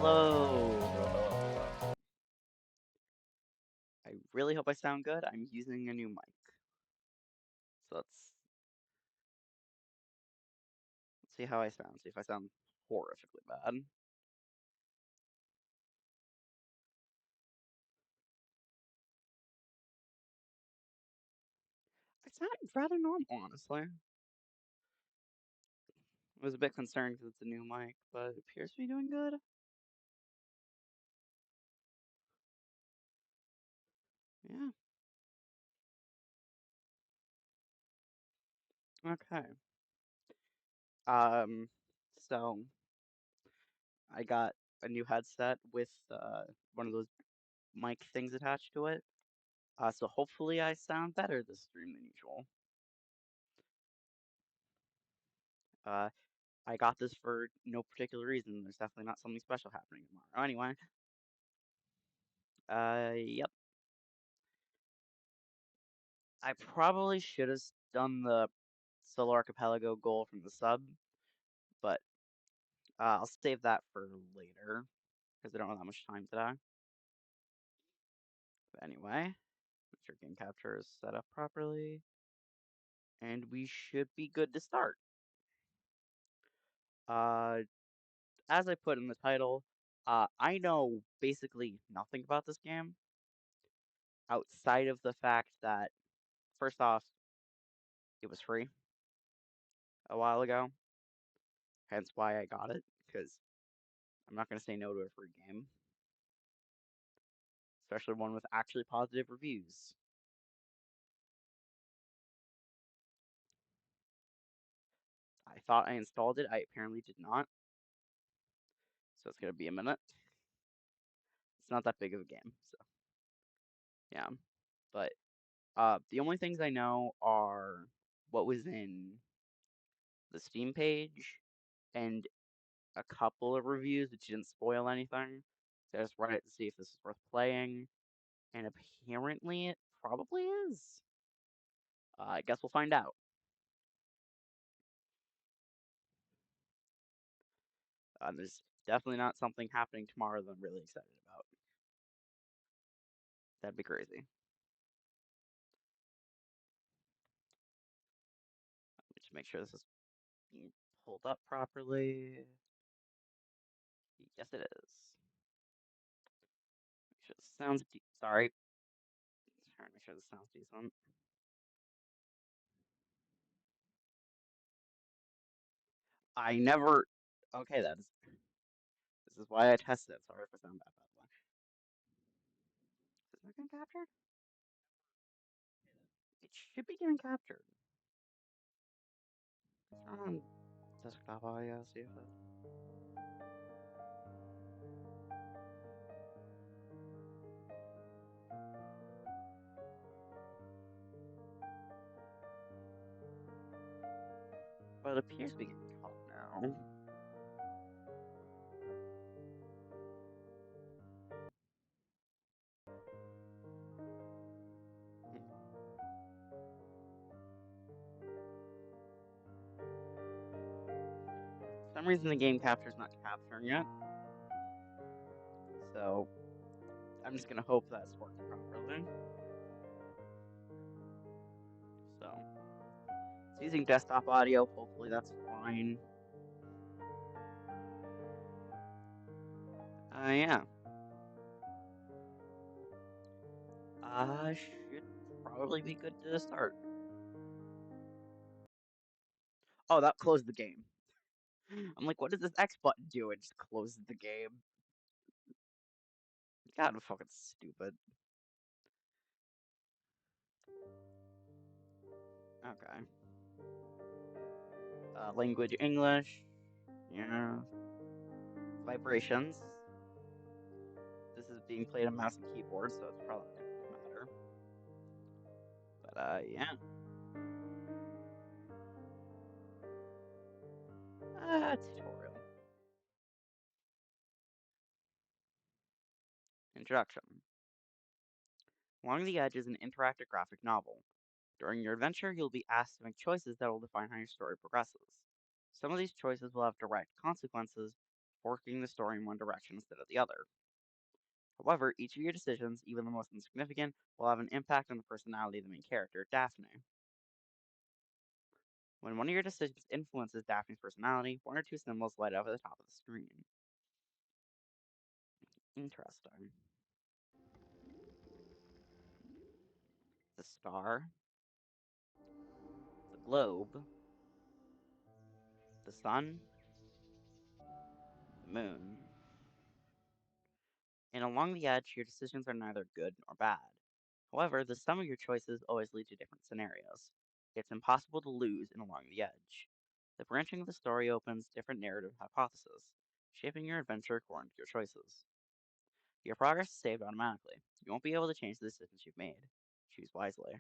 Hello, hello, hello, hello. I really hope I sound good. I'm using a new mic. So let's see how I sound. See if I sound horrifically bad. I sound rather normal, honestly. I was a bit concerned because it's a new mic, but it appears to be doing good. Yeah. Okay. Um, so I got a new headset with one of those mic things attached to it. So hopefully I sound better this stream than usual. Uh, I got this for no particular reason. There's definitely not something special happening tomorrow. Anyway, yep. I probably should have done the solo archipelago goal from the sub, but I'll save that for later because I don't have that much time today. But anyway, make sure game capture is set up properly, and we should be good to start. Uh, as I put in the title, I know basically nothing about this game outside of the fact that, first off, it was free a while ago, hence why I got it, because I'm not going to say no to a free game, especially one with actually positive reviews. I thought I installed it, I apparently did not, so it's going to be a minute. It's not that big of a game, so yeah. But the only things I know are what was in the Steam page and a couple of reviews which didn't spoil anything. So I just read it to see if this is worth playing, and apparently it probably is. I guess we'll find out. There's definitely not something happening tomorrow that I'm really excited about. That'd be crazy. Let me just make sure this is being pulled up properly. Yes, it is. Make sure this sounds sorry. Trying to make sure this sounds decent. I never. Okay, this is why I tested it. Sorry if I sound bad, by the way. Is it getting captured? It should be getting captured. Let's turn on desktop audio. See if it. But it appears to be getting caught now. For some reason the game capture's not capturing yet. So I'm just gonna hope that's working properly. So it's using desktop audio. Hopefully that's fine. Yeah. Should probably be good to start. Oh, that closed the game. I'm like, what does this X button do? It just closes the game. God, I'm fucking stupid. Okay. Language English. Yeah. Vibrations. This is being played on mouse and keyboard, so it's probably not gonna matter. But yeah. Tutorial. Introduction. Along the Edge is an interactive graphic novel. During your adventure, you'll be asked to make choices that will define how your story progresses. Some of these choices will have direct consequences, forking the story in one direction instead of the other. However, each of your decisions, even the most insignificant, will have an impact on the personality of the main character, Daphne. When one of your decisions influences Daphne's personality, one or two symbols light up at the top of the screen. Interesting. The star, the globe, the sun, the moon. And along the edge, your decisions are neither good nor bad. However, the sum of your choices always lead to different scenarios. It's impossible to lose in along the edge. The branching of the story opens different narrative hypotheses, shaping your adventure according to your choices. Your progress is saved automatically. You won't be able to change the decisions you've made. Choose wisely.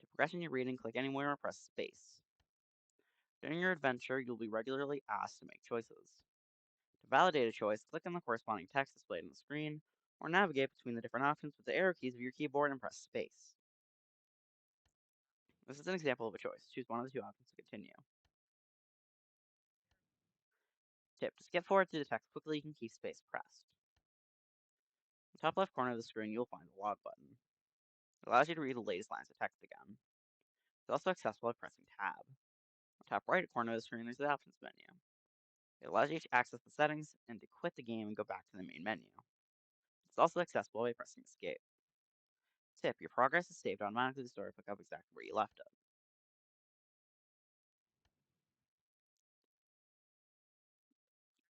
To progress in your reading, click anywhere or press space. During your adventure, you'll be regularly asked to make choices. To validate a choice, click on the corresponding text displayed on the screen, or navigate between the different options with the arrow keys of your keyboard and press space. This is an example of a choice. Choose one of the two options to continue. Tip: to skip forward through the text quickly, you can keep space pressed. In the top left corner of the screen, you'll find the log button. It allows you to read the latest lines of text again. It's also accessible by pressing Tab. On the top right corner of the screen, there's the Options menu. It allows you to access the settings and to quit the game and go back to the main menu. It's also accessible by pressing Escape. Tip: your progress is saved automatically to the story pick up exactly where you left it.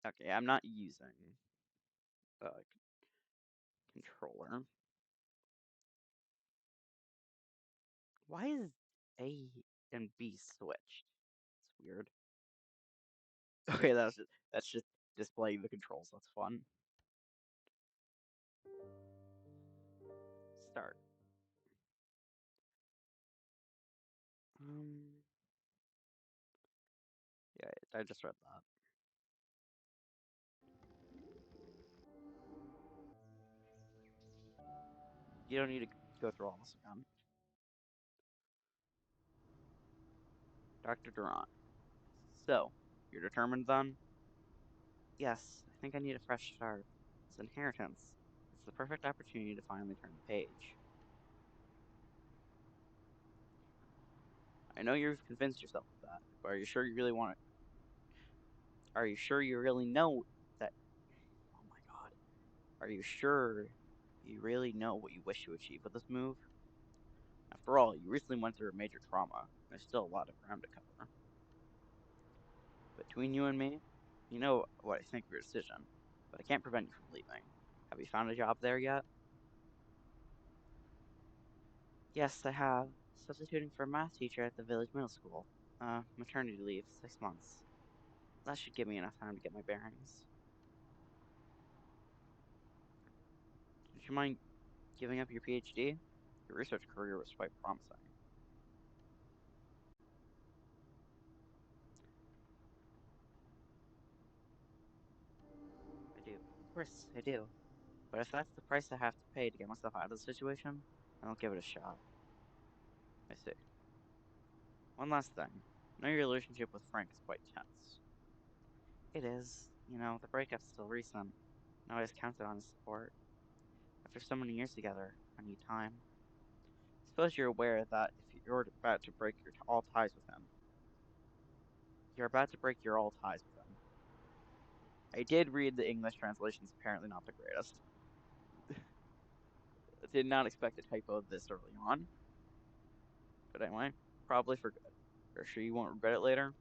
Okay, I'm not using the controller. Why is A and B switched? It's weird. Okay, that's just displaying the controls. That's fun. Start. Yeah, I just read that. You don't need to go through all this again. Dr. Durant. So, you're determined then? Yes, I think I need a fresh start. It's inheritance. It's the perfect opportunity to finally turn the page. I know you've convinced yourself of that, but are you sure you really want it? Are you sure you really know that? Oh my god. Are you sure you really know what you wish to achieve with this move? After all, you recently went through a major trauma. There's still a lot of ground to cover. Between you and me, you know what I think of your decision, but I can't prevent you from leaving. Have you found a job there yet? Yes, I have. Substituting for a math teacher at the village middle school. Maternity leave, 6 months. That should give me enough time to get my bearings. Would you mind giving up your PhD? Your research career was quite promising. I do. Of course, I do. But if that's the price I have to pay to get myself out of the situation, then I'll give it a shot. I see. One last thing. I know your relationship with Frank is quite tense. It is. You know, the breakup's still recent. I always counted on his support. After so many years together, I need time. Suppose you're aware that if you're about to break your all ties with him, you're about to break your all ties with him. I did read the English translation's apparently not the greatest. I did not expect a typo this early on. But anyway, probably for good. Are you sure you won't regret it later?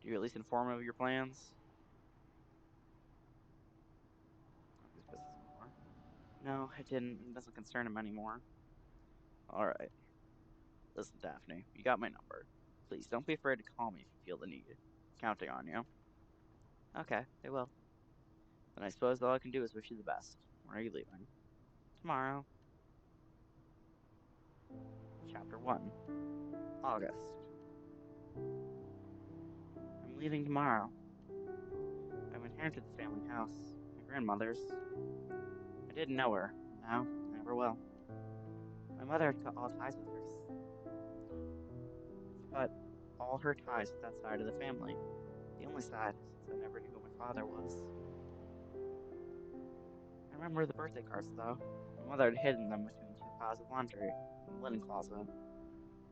Do you at least inform him of your plans? Oh, this pisses me more. No, I didn't. It doesn't concern him anymore. Alright. Listen, Daphne, you got my number. Please don't be afraid to call me if you feel the need. Counting on you. Okay, I will. Then I suppose all I can do is wish you the best. When are you leaving? Tomorrow. Chapter 1. August. I'm leaving tomorrow. I've inherited the family house, my grandmother's. I didn't know her, and now I never will. My mother had cut all ties with her, but all all her ties with that side of the family. The only side, since I never knew who my father was. I remember the birthday cards, though. My mother had hidden them between two piles of laundry in the linen closet.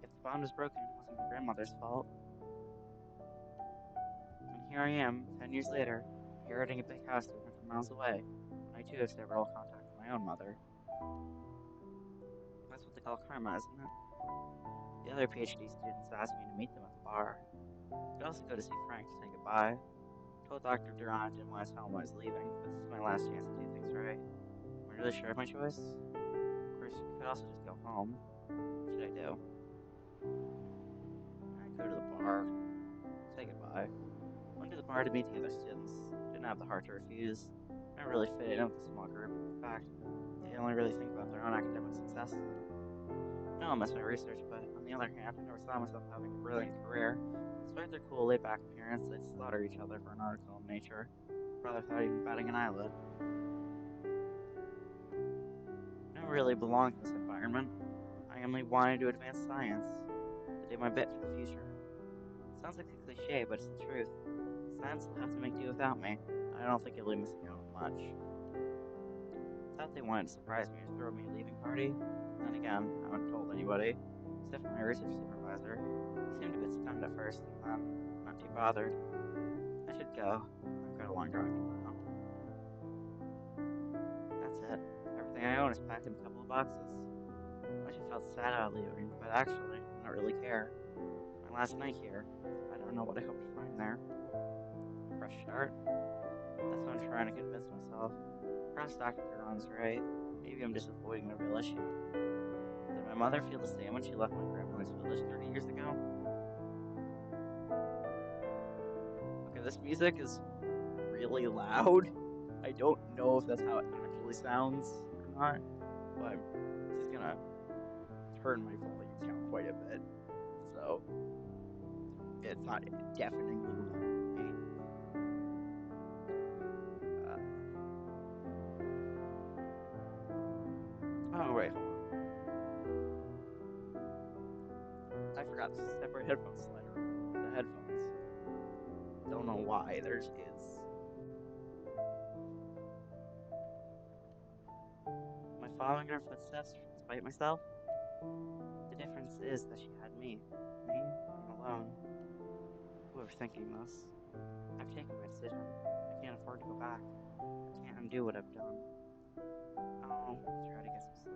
If the bond was broken, it wasn't my grandmother's fault. And here I am, 10 years later, inheriting a big house 300 miles away, and I too have several contact with my own mother. That's what they call karma, isn't it? The other PhD students asked me to meet them at the bar. I could also go to see Frank to say goodbye. I told Dr. Durant I didn't want to tell him I was leaving, but this is my last chance to do things right. Am I really sure of my choice? Of course, I could also just go home. What should I do? I go to the bar, say goodbye. Went to the bar to meet the other students. Didn't have the heart to refuse. I don't really fit in with the small group. In fact, they only really think about their own academic success. I know I missed my research, but on the other hand, I never saw myself having a brilliant career. Despite their cool, laid-back appearance, they'd slaughter each other for an article in Nature, probably without even batting an eyelid. I don't really belong in this environment. I only wanted to advance science, to do my bit for the future. It sounds like a cliche, but it's the truth. Science will have to make do without me. I don't think you'll be missing out on much. I thought they wanted to surprise me or throw me a leaving party. Then again, I haven't told anybody, except for my research supervisor. He seemed a bit stunned at first, and then not too bothered. I should go. I've got a long drive tomorrow. That's it. Everything I own is packed in a couple of boxes. I wish I felt sad about leaving, but actually, I don't really care. My last night here, I don't know what I hope to find there. Fresh start? That's what I'm trying to convince myself. Perhaps Dr. Durant's right. Maybe I'm just avoiding the real issue. Did my mother feel the same when she left my grandmother's village 30 years ago? Okay, this music is really loud. I don't know if that's how it actually sounds or not, but I'm just gonna turn my volume down quite a bit, so it's not deafeningly loud. Oh wait, hold on. I forgot the separate headphone slider. The headphones. Don't know why theirs is. Am I following her footsteps despite myself? The difference is that she had me. Me? I'm alone. Whoever's thinking this. I've taken my decision. I can't afford to go back. I can't undo what I've done. I'll try to get some sleep.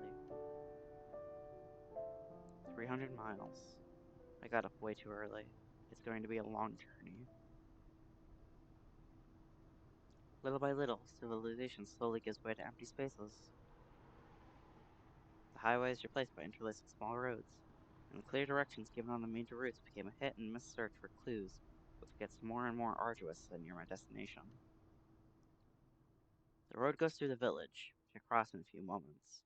300 miles. I got up way too early. It's going to be a long journey. Little by little, civilization slowly gives way to empty spaces. The highway is replaced by interlacing small roads, and the clear directions given on the major routes became a hit and miss search for clues, which gets more and more arduous as I near my destination. The road goes through the village, which I cross in a few moments.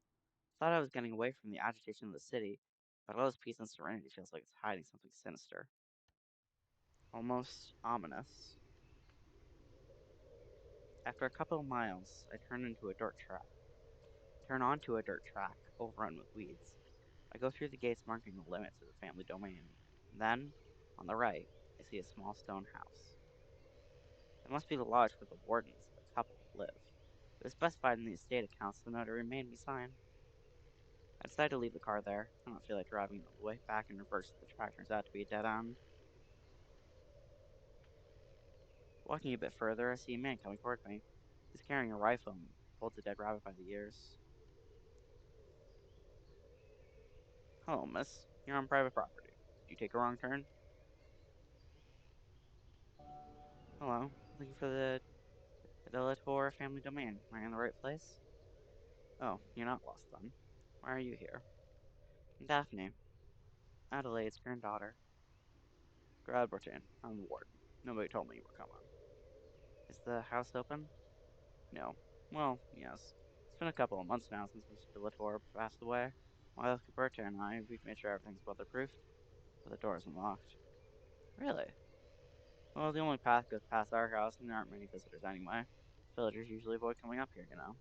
I thought I was getting away from the agitation of the city, but all this peace and serenity feels like it's hiding something sinister. Almost ominous. After a couple of miles, I turn onto a dirt track overrun with weeds. I go through the gates marking the limits of the family domain. And then, on the right, I see a small stone house. It must be the lodge where the wardens of the couple live. It was specified in the estate accounts the notary made me sign. I decide to leave the car there. I don't feel like driving the way back in reverse if the track turns out to be a dead end. Walking a bit further, I see a man coming toward me. He's carrying a rifle and holds a dead rabbit by the ears. Hello, miss. You're on private property. Did you take a wrong turn? Hello. Looking for the Delator family domain. Am I in the right place? Oh, you're not lost then. Why are you here? I'm Daphne. Adelaide's granddaughter. Gradbertin. I'm the warden. Nobody told me you were coming. Is the house open? No. Well, yes. It's been a couple of months now since Mr. Delator passed away. While Cuberta and we've made sure everything's weatherproof, but the door is unlocked. Really? Well, the only path goes past our house, and there aren't many visitors anyway. Villagers usually avoid coming up here, you know.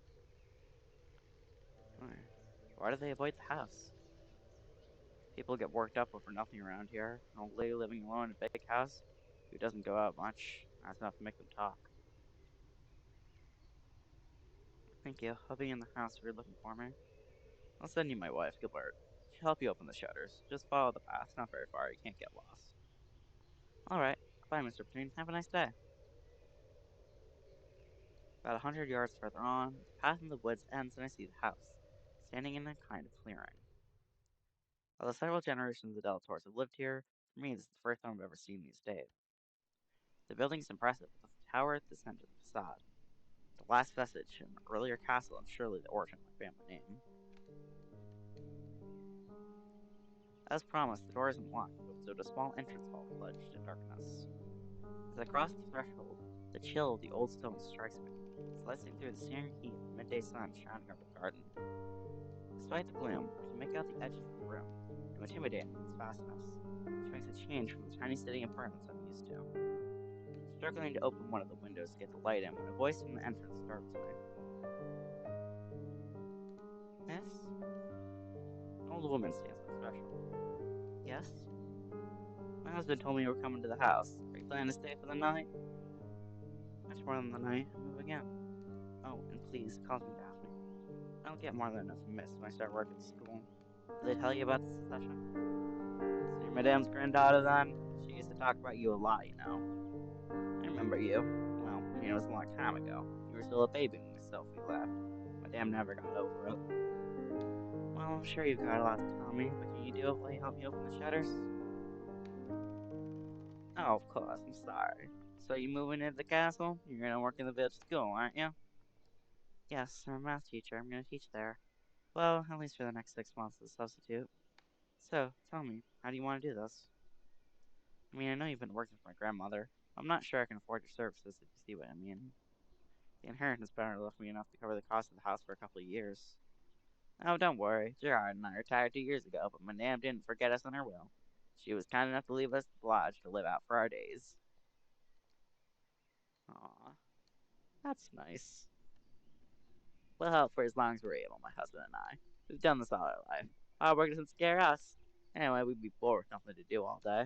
Why do they avoid the house? People get worked up over nothing around here. An old lady living alone in a big house who doesn't go out much. That's enough to make them talk. Thank you. I'll be in the house if you're looking for me. I'll send you my wife, Gilbert. She'll help you open the shutters. Just follow the path. Not very far. You can't get lost. Alright. Bye, Mr. Payne. Have a nice day. About 100 yards further on, the path in the woods ends and I see the house, standing in a kind of clearing. Although several generations of Delators have lived here, for me this is the first time I've ever seen these days. The building's impressive, with the tower at the center of the facade. The last vestige of an earlier castle and surely the origin of my family name. As promised, the door isn't locked, but so a small entrance hall plunged in darkness. As I cross the threshold, the chill of the old stone strikes me, slicing through the searing heat of the midday sun shining over the garden. Despite the gloom, I can make out the edges of the room, no intimidating in its vastness, which makes a change from the tiny sitting apartments I'm used to. Struggling to open one of the windows to get the light in when a voice from the entrance startles me. Miss? An old woman stands on the threshold. Yes? My husband told me you were coming to the house. Are you planning to stay for the night? Much more than the night. I'm moving in. Oh, and please, call me Daphne. I don't get more than enough miss when I start work at school. Did they tell you about the succession? So you're Madame's granddaughter then? She used to talk about you a lot, you know. I remember you. Well, I mean, it was a long time ago. You were still a baby when Sophie left. Madame never got over it. Well, I'm sure you've got a lot to tell me, but can you do it while you help me open the shutters? Oh, of course, I'm sorry. So you moving into the castle? You're gonna work in the village school, aren't you? Yes, I'm a math teacher. I'm gonna teach there. Well, at least for the next 6 months as a substitute. So, tell me, how do you want to do this? I mean, I know you've been working for my grandmother. I'm not sure I can afford your services if you see what I mean. The inheritance better left me enough to cover the cost of the house for a couple of years. Oh, don't worry. Gerard and I retired 2 years ago, but Madame didn't forget us in her will. She was kind enough to leave us the lodge to live out for our days. Aw, that's nice. We'll help for as long as we're able, my husband and I. We've done this all our life. Hard work doesn't scare us. Anyway, we'd be bored with nothing to do all day.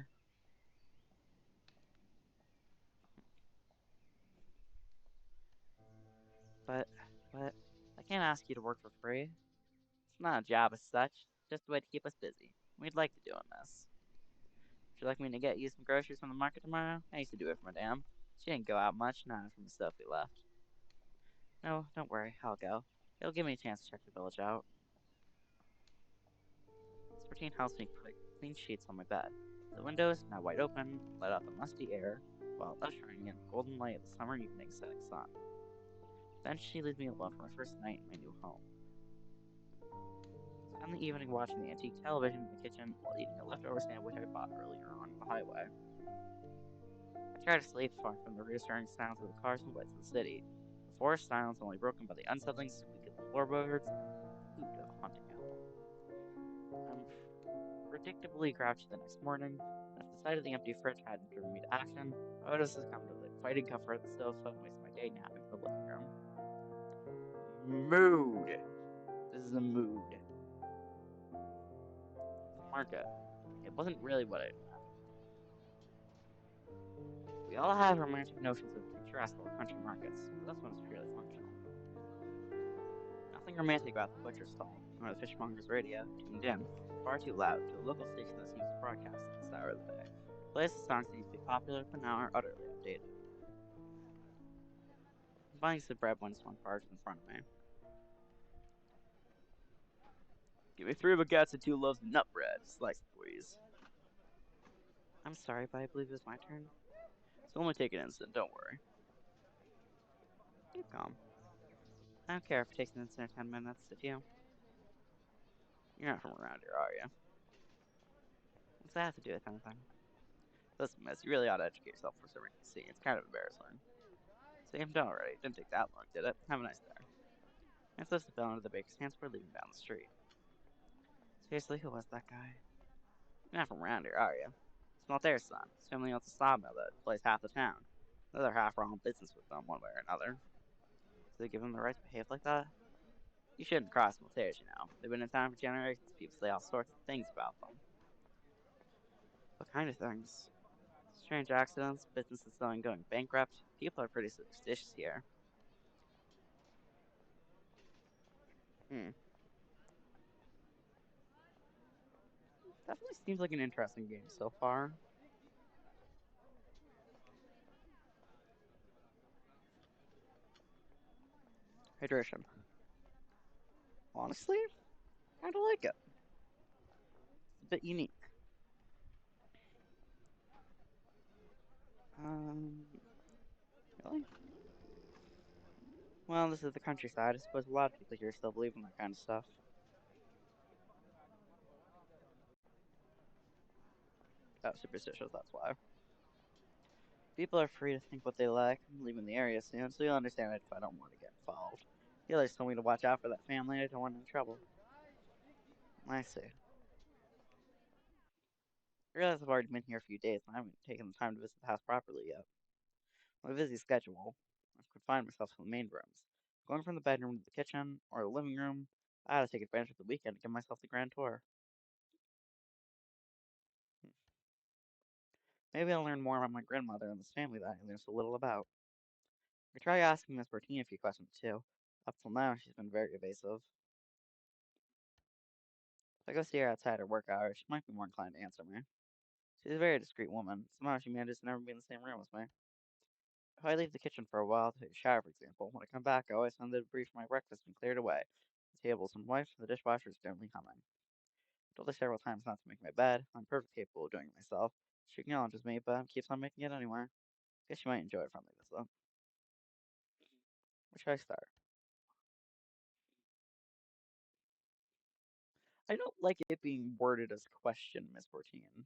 But, but, I can't ask you to work for free. It's not a job as such, just a way to keep us busy. We'd like to doing this. Would you like me to get you some groceries from the market tomorrow? I used to do it for Madame. She didn't go out much, not after Miss Sophie left. No, don't worry, I'll go. It'll give me a chance to check the village out. This routine helps me put clean sheets on my bed. The windows, now wide open, let out the musty air, while ushering in the golden light of the summer evening setting sun. Then she leaves me alone for my first night in my new home. Spend the evening watching the antique television in the kitchen while eating a leftover sandwich I bought earlier on the highway. I try to sleep far from the reassuring sounds of the cars and lights of the city. The forest silence only broken by the unsettling squeak of the floorboards and the hoot of a haunting owl. I'm predictably grouchy the next morning, and if the sight of the empty fridge hadn't driven me to action, I would have succumbed to the fighting comfort of the sofa and wasted my day napping in the living room. Mood! This is a mood. The market. It wasn't really what I imagined. We all have romantic notions of picturesque or country markets, but this one's purely functional. Nothing romantic about the butcher stall, nor the fishmonger's radio, tuned in, far too loud, to a local station that seems to broadcast at this hour of the day. Plays the songs that used to be popular, but now are utterly outdated. I'm buying some bread when someone barges in front of me. Give me 3 baguettes and 2 loaves of nut bread, sliced, please. I'm sorry, but I believe it was my turn. So only take an instant, don't worry. Keep calm. I don't care if it takes an instant or 10 minutes, if you. You're not from around here, are you? What's that have to do with anything? Listen, miss, you really ought to educate yourself for serving the sea. It's kind of embarrassing. So you haven't done already. It didn't take that long, did it? Have a nice day. I slipped the bill into the baker's hands before leaving down the street. Seriously, who was that guy? You're not from around here, are you? It's not their son. His family owns a sawmill that plays half the town. The other half are all in business with them, one way or another. So they give them the right to behave like that? You shouldn't cross Maltese, you know. They've been in town for generations. People say all sorts of things about them. What kind of things? Strange accidents, businesses going bankrupt. People are pretty superstitious here. Hmm. Definitely seems like an interesting game so far. Hydration. Honestly, kinda like it. It's a bit unique. Um, really? Well, this is the countryside. I suppose a lot of people here still believe in that kind of stuff. Superstitious, that's why. People are free to think what they like. I'm leaving the area soon, so you'll understand it if I don't want to get involved. The others told me to watch out for that family. I don't want any trouble. I see. I realize I've already been here a few days, and I haven't taken the time to visit the house properly yet. On a busy schedule, I confined myself to the main rooms. Going from the bedroom to the kitchen or the living room, I had to take advantage of the weekend to give myself the grand tour. Maybe I'll learn more about my grandmother and this family that I learned so little about. I try asking Miss Bertine a few questions too. Up till now, she's been very evasive. If I go see her outside her work hours, she might be more inclined to answer me. She's a very discreet woman. Somehow she manages to never be in the same room as me. If I leave the kitchen for a while to take a shower, for example, when I come back, I always find the debris from my breakfast been cleared away. The table's been wiped, and the dishwasher is generally humming. I told her several times not to make my bed. I'm perfectly capable of doing it myself. She acknowledges me, but keeps on making it anyway. Guess she might enjoy it from like this, though. Where should I start? I don't like it being worded as a question, Miss Bertine.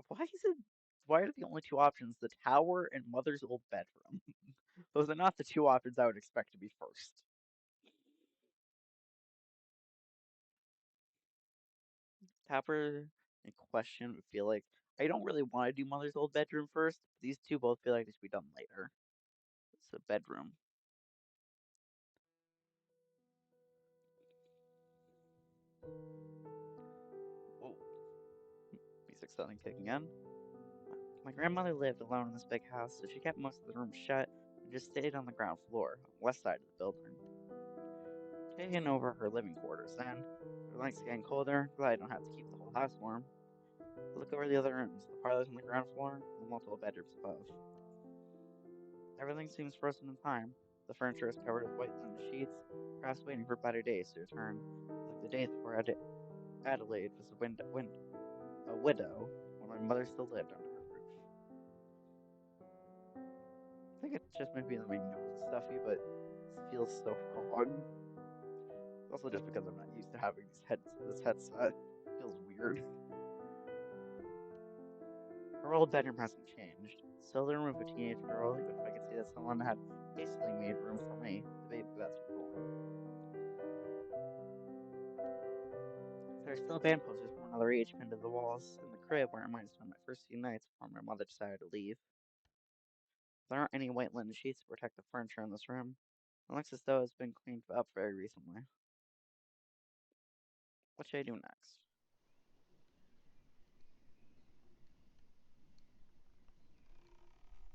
Why is it? Why are the only two options the tower and mother's old bedroom? Those are not the two options I would expect to be first. Tower in question would feel like I don't really want to do mother's old bedroom first. But these two both feel like they should be done later. So bedroom. Whoa, music suddenly kicking in. My grandmother lived alone in this big house, so she kept most of the rooms shut and just stayed on the ground floor, on the west side of the building. Taking over her living quarters then. The nights getting colder, glad I don't have to keep the whole house warm. I look over the other rooms, the parlors on the ground floor, and the multiple bedrooms above. Everything seems frozen in time. The furniture is covered with white linen sheets, perhaps waiting for better days to return, like the days before Adelaide was a widow when my mother still lived under her roof. I think it's just maybe that my nose is stuffy, but this feels so wrong. It's also just because I'm not used to having this headset. It feels weird. Her old bedroom hasn't changed. Still the room of a teenage girl, even if I can see that someone had hastily made room for me. The baby that's been born. There are still band posters from another age pinned to the walls in the crib where I might have spent my first few nights before my mother decided to leave. There aren't any white linen sheets to protect the furniture in this room. It looks as though it's been cleaned up very recently. What should I do next?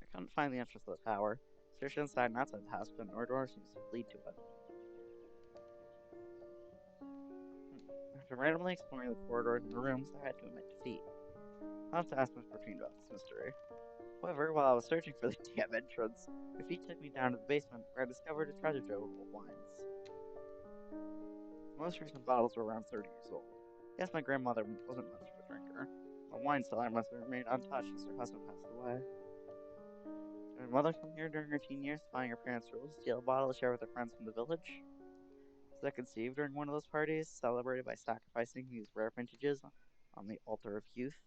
I couldn't find the entrance to the tower. Searched inside and outside the house, but no door seems to lead to it. After randomly exploring the corridors and the rooms, I had to admit defeat. I'll have to ask Miss Bertrand about this mystery. However, while I was searching for the damn entrance, my feet took me down to the basement where I discovered a treasure trove of old wines. The most recent bottles were around 30 years old. Yes, my grandmother wasn't much of a drinker. The wine cellar must have remained untouched since her husband passed away. Did my mother come here during her teen years, defying her parents' rules, steal a bottle to share with her friends from the village? Was that conceived during one of those parties, celebrated by sacrificing these rare vintages on the altar of youth?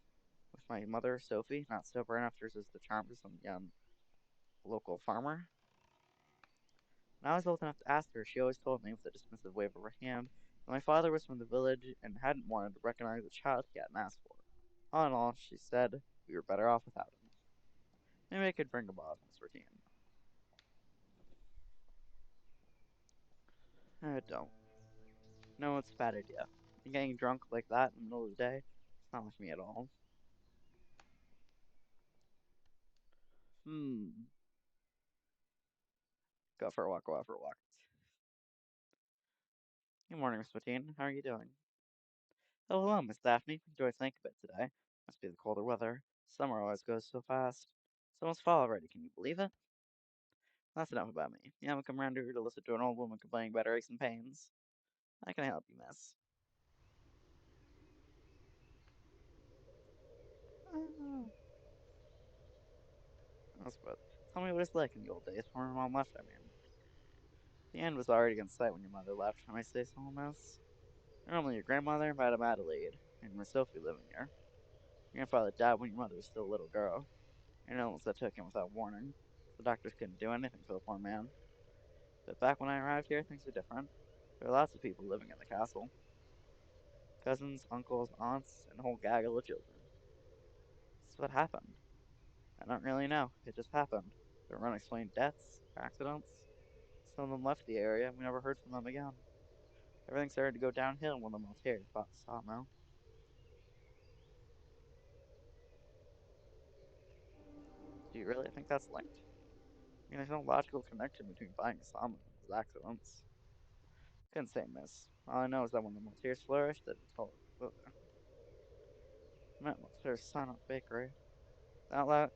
With my mother, Sophie, not sober enough to resist the charms of some young local farmer? When I was old enough to ask her, she always told me with a dismissive wave of her hand that my father was from the village and hadn't wanted to recognize the child he hadn't asked for. All in all, she said we were better off without him. Maybe I could bring a bottle this routine. Don't. No, it's a bad idea. And getting drunk like that in the middle of the day, it's not like me at all. Go for a walk, go out for a walk. Good morning, Miss Patine. How are you doing? Oh, hello, Miss Daphne. Enjoyed think a bit today. Must be the colder weather. Summer always goes so fast. It's almost fall already, can you believe it? That's enough about me. You haven't come around here to listen to an old woman complaining about her aches and pains. How can I help you, miss? Oh, I suppose. Tell me what it's like in the old days before my mom left, I mean. The end was already in sight when your mother left, I may say so, miss. Normally your grandmother, Madame Adelaide, and Miss Sophie living here. Your grandfather died when your mother was still a little girl. An illness that took him without warning. The doctors couldn't do anything for the poor man. But back when I arrived here, things were different. There were lots of people living in the castle. Cousins, uncles, aunts, and a whole gaggle of children. This is what happened. I don't really know. It just happened. There were unexplained deaths, accidents. Some of them left the area, and we never heard from them again. Everything started to go downhill when the Maltese bought the sawmill. Do you really think that's linked? I mean, there's no logical connection between buying a sawmill and those accidents. Couldn't say, miss. All I know is that when the Maltese flourished, that it's all met Maltese's son at the bakery. Outlet,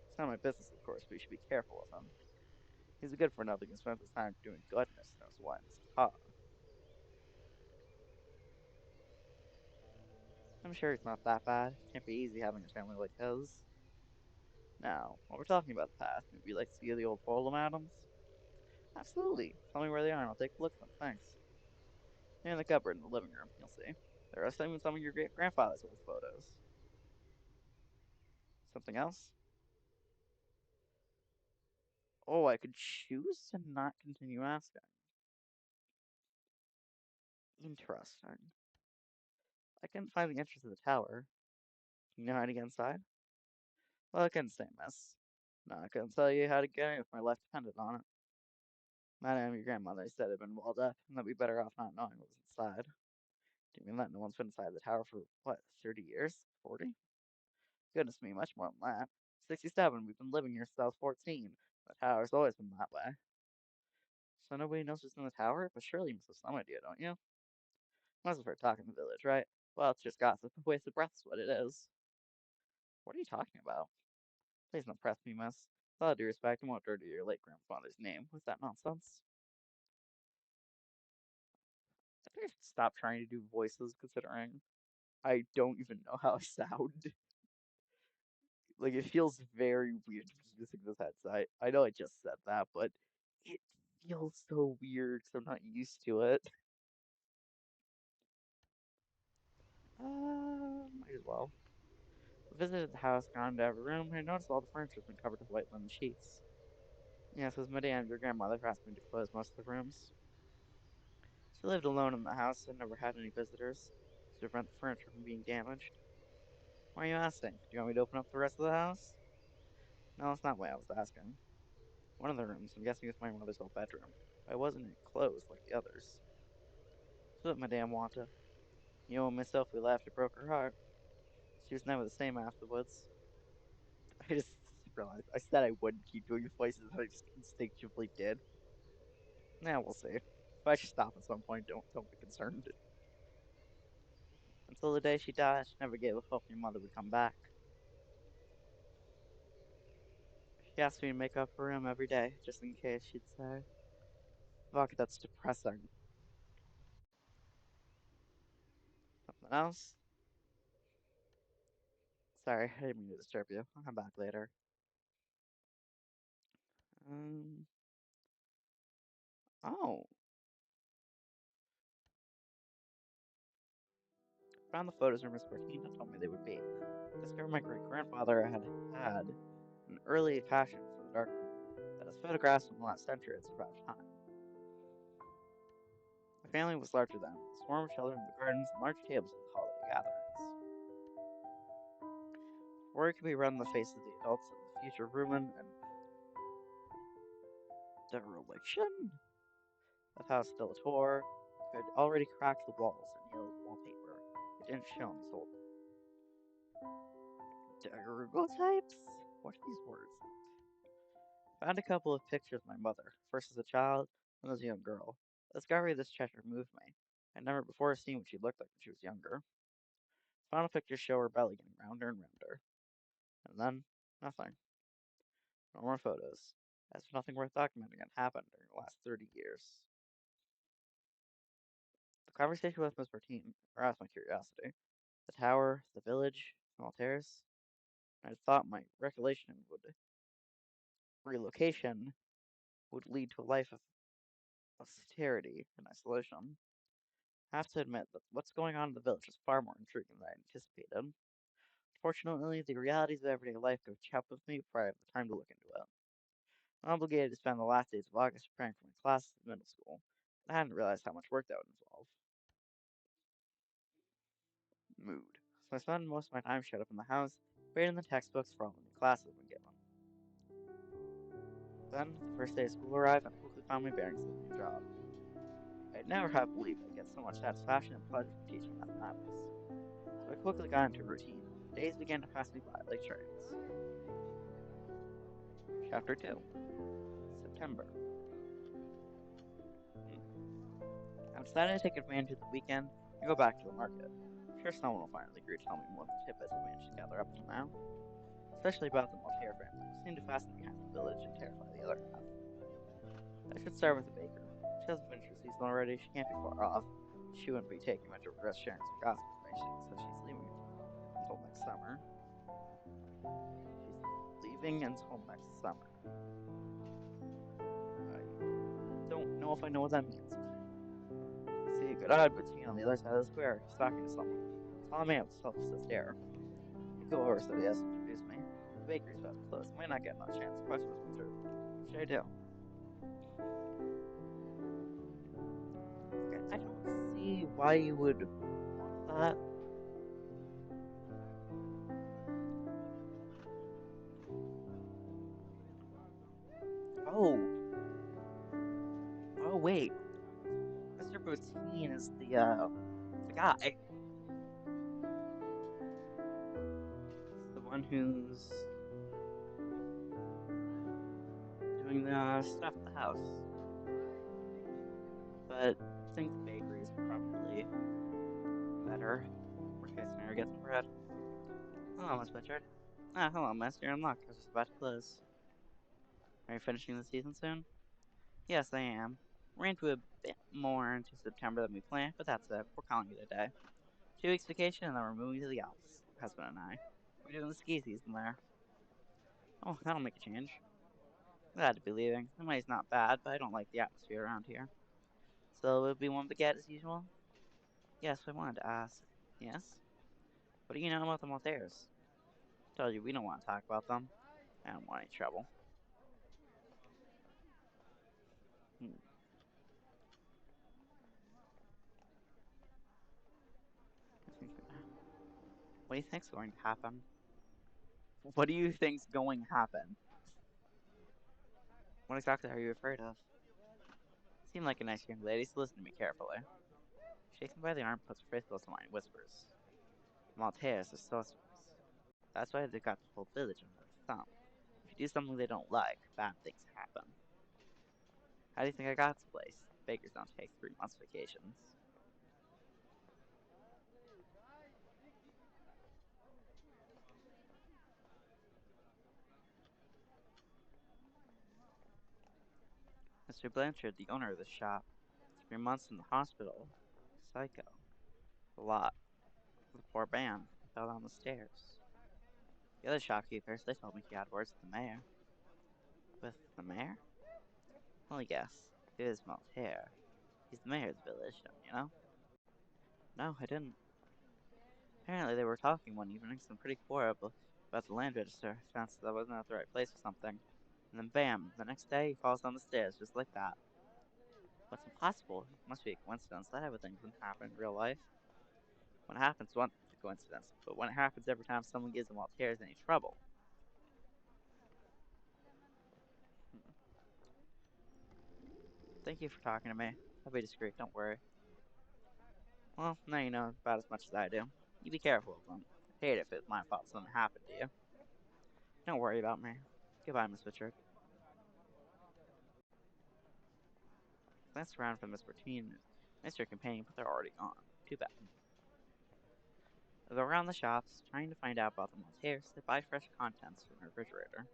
it's not my business, of course, but you should be careful with him. He's a good for nothing and spends his time doing goodness knows what in his ha. I'm sure he's not that bad. Can't be easy having a family like his. Now, while we're talking about the past, maybe you'd like to see the old Bolam Adams? Absolutely. Tell me where they are and I'll take a look at them, thanks. They're in the cupboard in the living room, you'll see. There are even some of your great grandfather's old photos. Something else? Oh, I could choose to not continue asking. Interesting. I couldn't find the entrance to the tower. You know how to get inside? Well, I couldn't say, miss. No, I couldn't tell you how to get in if my life depended on it. Madame, your grandmother said it had been walled up, and that we'd better off not knowing what was inside. Do you mean that no one's been inside the tower for, what, 30 years? 40? Goodness me, much more than that. 67, we've been living here since I was 14. The tower's always been that way. So nobody knows what's in the tower? But surely you must have some idea, don't you? Must have heard talk in the village, right? Well, it's just gossip. A waste of breath is what it is. What are you talking about? Please don't press me, miss. With all due respect, I won't dirty your late grandfather's name. What's that nonsense? I think I should stop trying to do voices, considering I don't even know how I sound. Like, it feels very weird to be using this headset. I know I just said that, but it feels so weird because I'm not used to it. Might as well. I visited the house, gone into every room, and I noticed all the furniture's been covered with white linen sheets. Yes, as Madame, your grandmother asked me to close most of the rooms. She lived alone in the house and never had any visitors to prevent the furniture from being damaged. Why are you asking? Do you want me to open up the rest of the house? No, that's not why I was asking. One of the rooms, I'm guessing it's my mother's old bedroom. But it wasn't enclosed like the others. That's what Madame wanted. You know, when Miss Sophie left, it broke her heart. She was never the same afterwards. I just realized I said I wouldn't keep doing the voices, and I just instinctively did. Now we'll see. If I should stop at some point, don't be concerned. Until the day she died, she never gave up hope your mother would come back. She asked me to make up her room every day, just in case, she'd say. Fuck, that's depressing. Something else? Sorry, I didn't mean to disturb you. I'll come back later. Um, oh. Found the photos where Miss Martina told me they would be. Discovered my great-grandfather had an early passion for the darkroom, that his photographs from the last century had survived time. My family was larger then, a swarm of children in the gardens and large tables at the holiday gatherings. Worry could be read on the faces of the adults and the future ruin and dereliction. The house still tore, could already crack the walls and yellowed wallpaper. didn't show me sold daguerreotypes? What are these words? Found a couple of pictures of my mother, first as a child, then as a young girl. The discovery of this treasure moved me. I'd never before seen what she looked like when she was younger. Final pictures show her belly getting rounder and rounder. And then, nothing. No more photos. As if nothing worth documenting had happened during the last 30 years. The conversation with Miss Bertine aroused my curiosity. The tower, the village, the Maltese. I had thought my relocation would lead to a life of austerity and isolation. I have to admit that what's going on in the village is far more intriguing than I anticipated. Fortunately, the realities of everyday life could catch up with me before I have the time to look into it. I'm obligated to spend the last days of August preparing for my classes in middle school, and I hadn't realized how much work that would involve. Mood. So I spend most of my time shut up in the house, reading the textbooks for all the new classes I've been given. Then, the first day of school arrived, and I quickly found my bearings in the new job. I'd never have believed I'd get so much satisfaction and pleasure from teaching mathematics. So I quickly got into a routine. Days began to pass me by like trains. Chapter 2. September. I've decided to take advantage of the weekend and go back to the market. I'm sure someone will finally agree to tell me more of the tidbits I've managed to gather up till now. Especially about the Maltaire family, who seem to fascinate half the village and terrify the other half. I should start with the baker. She has winter season already, she can't be far off. She wouldn't be taking much of a risk sharing some gossip information, so she's leaving until next summer. She's leaving until next summer. I don't know if I know what that means. I see a good-eyed Bettina on the other side of the square. He's talking to someone. Saw a man with a self-possessed stare. I go over so he has to introduce me. The bakery's about to close. I might not get another chance to question this through. What should I do? Okay, I don't see why you would want that. Oh, oh wait. Mr. Boutine is the guy. He's the one who's doing the stuff at the house. But I think the bakery is probably better. Worst case scenario, get some bread. Hello, Miss Butchard. Ah, hello, Miss. You're in luck. I was just about to close. Are you finishing the season soon? Yes, I am. We're into a bit more into September than we planned, but that's it. We're calling it a day. 2 weeks vacation, and then we're moving to the Alps. Husband and I. We're doing the ski season there. Oh, that'll make a change. Glad to be leaving. The money's not bad, but I don't like the atmosphere around here. So it'll be one baguette as usual? Yes, I wanted to ask. Yes? What do you know about the Maltese? Told you we don't want to talk about them. I don't want any trouble. Hmm. What do you think's going to happen? What do you think's going to happen? What exactly are you afraid of? Seem like a nice young lady, so listen to me carefully. Shakes him by the arm, puts her face close to mine, whispers. The Maltese are sorcerers. That's why they've got the whole village under their thumb. If you do something they don't like, bad things happen. How do you think I got this place? Bakers don't take 3 months vacations. Mr. Blanchard, the owner of the shop, 3 months in the hospital. Psycho. A lot. The poor man fell down the stairs. The other shopkeepers, they told me he had words with the mayor. With the mayor? Well, yes. It is Maltaire. He's the mayor of the village, don't you know? No, I didn't. Apparently they were talking one evening, some pretty horrible about the land register. Found that wasn't at the right place or something. And then bam, the next day he falls down the stairs just like that. What's impossible? It must be a coincidence. That type of thing doesn't happen in real life. When it happens once, it's a coincidence. But when it happens every time someone gives them Maltaire's any trouble. Hmm. Thank you for talking to me. I'll be discreet, don't worry. Well, now you know about as much as I do. You be careful of them. I'd hate if it was my fault something happened to you. Don't worry about me. Goodbye, Miss Richard. Glanced around for Miss Bertine and Mr. Companion, but they're already gone. Too bad. I go around the shops, trying to find out about the Monteros that buy fresh contents from the refrigerator.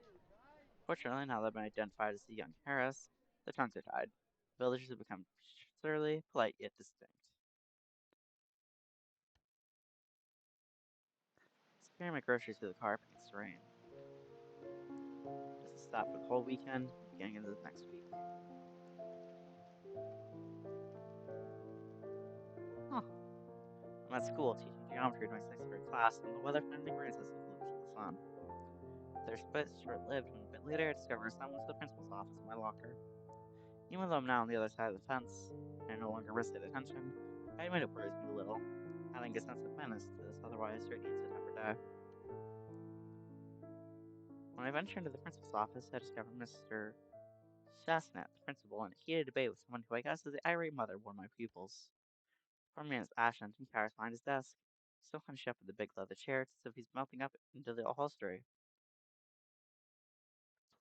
Fortunately, now that I've been identified as the young Harris, the tongues are tied. Villagers have become surly, polite, yet distinct. Carrying my groceries to the car against the rain. Just a stop for the whole weekend, beginning of the next week. Huh. I'm at school teaching geometry to my 6th grade class, and the weather finally brings us a glimpse of the sun. Their split short-lived, when a bit later I discovered someone to the principal's office in my locker. Even though I'm now on the other side of the fence, and I no longer risk attention, I admit it worries me a little, adding a sense of menace to this otherwise serene September day. When I venture into the principal's office, I discover Mr. Chestnut, the principal, in a heated debate with someone who I guess is the irate mother of one of my pupils. Poor man is ashen and cowers behind his desk, still hunched up in the big leather chair, as if he's melting up into the upholstery.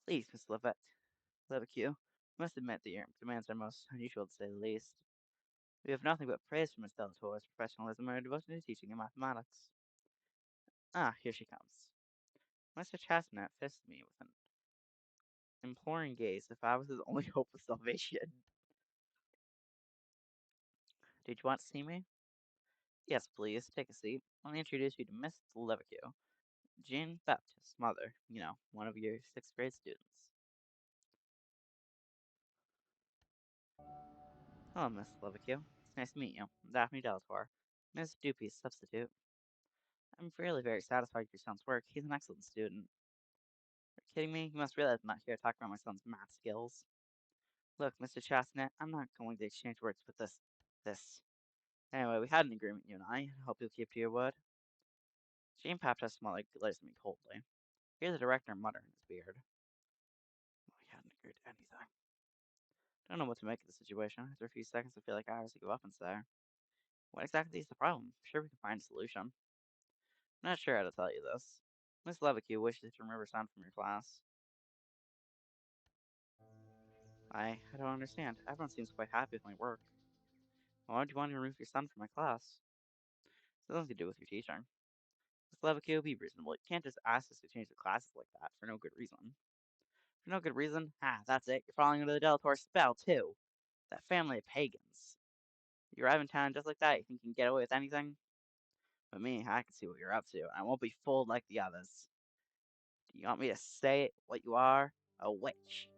Please, Miss Levique, you must admit that your demands are most unusual to say the least. We have nothing but praise for Miss Delatorre's professionalism and her devotion to teaching in mathematics. Ah, here she comes. Mr. Chestnut fisted me with an imploring gaze if I was his only hope of salvation. Did you want to see me? Yes, please. Take a seat. Let me introduce you to Miss Levique, Jean Baptist's mother. You know, one of your 6th grade students. Hello, Miss Levique. It's nice to meet you. I'm Daphne Delatorre, Miss Dupy's substitute. I'm really very satisfied with your son's work. He's an excellent student. Are you kidding me? You must realize I'm not here to talk about my son's math skills. Look, Mr. Chestnut, I'm not going to exchange words with this. Anyway, we had an agreement, you and I. I hope you'll keep to your word. Jean Baptist's mother glares at me coldly. Here's the director muttering in his beard. We hadn't agreed to anything. Don't know what to make of the situation. After a few seconds, I feel like I have to give up and say, what exactly is the problem? I'm sure we can find a solution. I'm not sure how to tell you this. Miss Levique wishes to remove her son from your class. I don't understand. Everyone seems quite happy with my work. Why would you want to remove your son from my class? It's nothing to do with your teaching. Miss Levique, be reasonable. You can't just ask us to change the classes like that for no good reason. For no good reason? That's it. You're falling under the Delatorre spell, too. That family of pagans. You arrive in town just like that, you think you can get away with anything? But me, I can see what you're up to, and I won't be fooled like the others. Do you want me to say it what you are? A witch.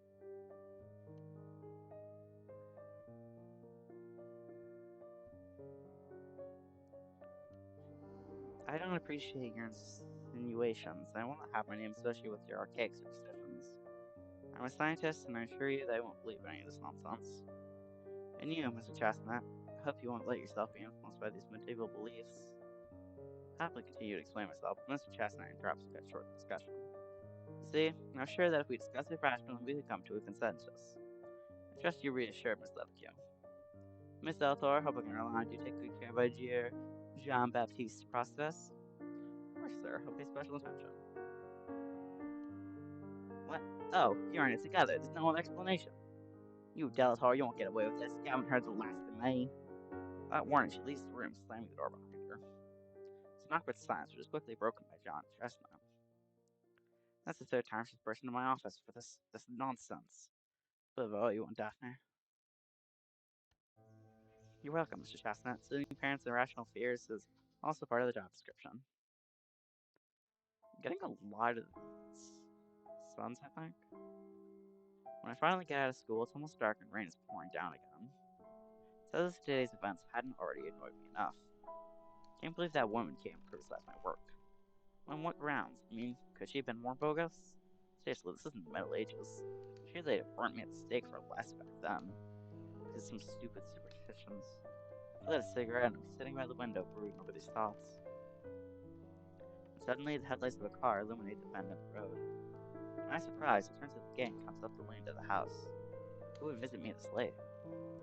I don't appreciate your insinuations. I will not have my name associated with your archaic superstitions. I'm a scientist, and I assure you that I won't believe any of this nonsense. And you, Mr. Chestnut, I hope you won't let yourself be influenced by these medieval beliefs. I happily continue to explain myself, but Mr. Chestnut interrupts to cut short the discussion. You see, I'm sure that if we discuss it rationally, we could come to a consensus. I trust you reassured, Miss Levique. Miss Delatorre, hope I can rely on you to take good care of dear Jean Baptiste process. Of course, sir. I'll pay special attention. What? Oh, you're in it together. There's no other explanation. You, Delatorre, you won't get away with this. You haven't heard the last of me. That warning, she leaves the room, slamming the door behind her. It's an awkward silence, which is quickly broken by John Chestnut. That's the 3rd time she's burst into my office for this nonsense. But all you want, Daphne. You're welcome, Mr. Chestnut. Soothing parents' irrational fears is also part of the job description. I'm getting a lot of suns, I think. When I finally get out of school, it's almost dark and rain is pouring down again. So as today's events hadn't already annoyed me enough. Can't believe that woman came to criticize my work. On what grounds? I mean, could she have been more bogus? Seriously, this isn't the Middle Ages. Sure, they'd have burnt me at the stake for less back then. Because some stupid superstitions. I lit a cigarette and was sitting by the window brooding over these thoughts. Suddenly, the headlights of a car illuminate the bend in the road. To my surprise, it turns out the gang comes up the lane to the house. Who would visit me this late?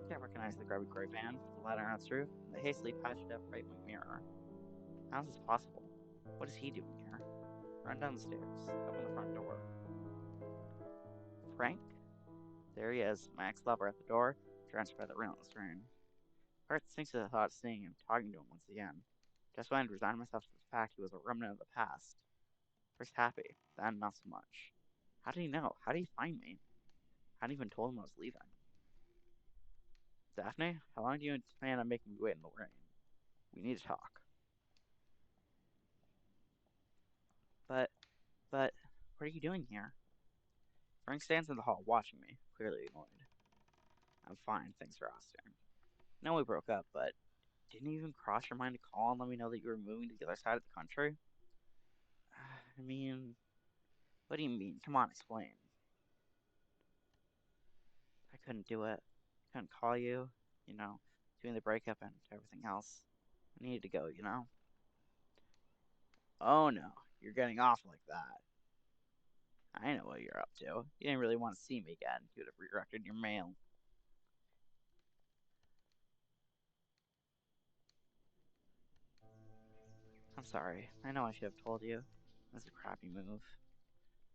Can't recognize the grubby gray van with the letter on its roof and the hastily patched up right wing mirror. How is this possible? What is he doing here? Run down the stairs. Open the front door. Frank? There he is, my ex-lover at the door, drenched by the relentless rain. Heart sinks at the thought of seeing him, talking to him once again. Just when I'd resigned myself to the fact he was a remnant of the past. First happy, then not so much. How did he know? How did he find me? I hadn't even told him I was leaving. Daphne, how long do you plan on making me wait in the rain? We need to talk. But, what are you doing here? Frank stands in the hall watching me, clearly annoyed. I'm fine, thanks for asking. No, we broke up, but didn't you even cross your mind to call and let me know that you were moving to the other side of the country? I mean, what do you mean? Come on, explain. I couldn't do it. I couldn't call you, doing the breakup and everything else. I needed to go, Oh no, you're getting off like that. I know what you're up to. You didn't really want to see me again. You would have redirected your mail. I'm sorry. I know I should have told you. That's a crappy move.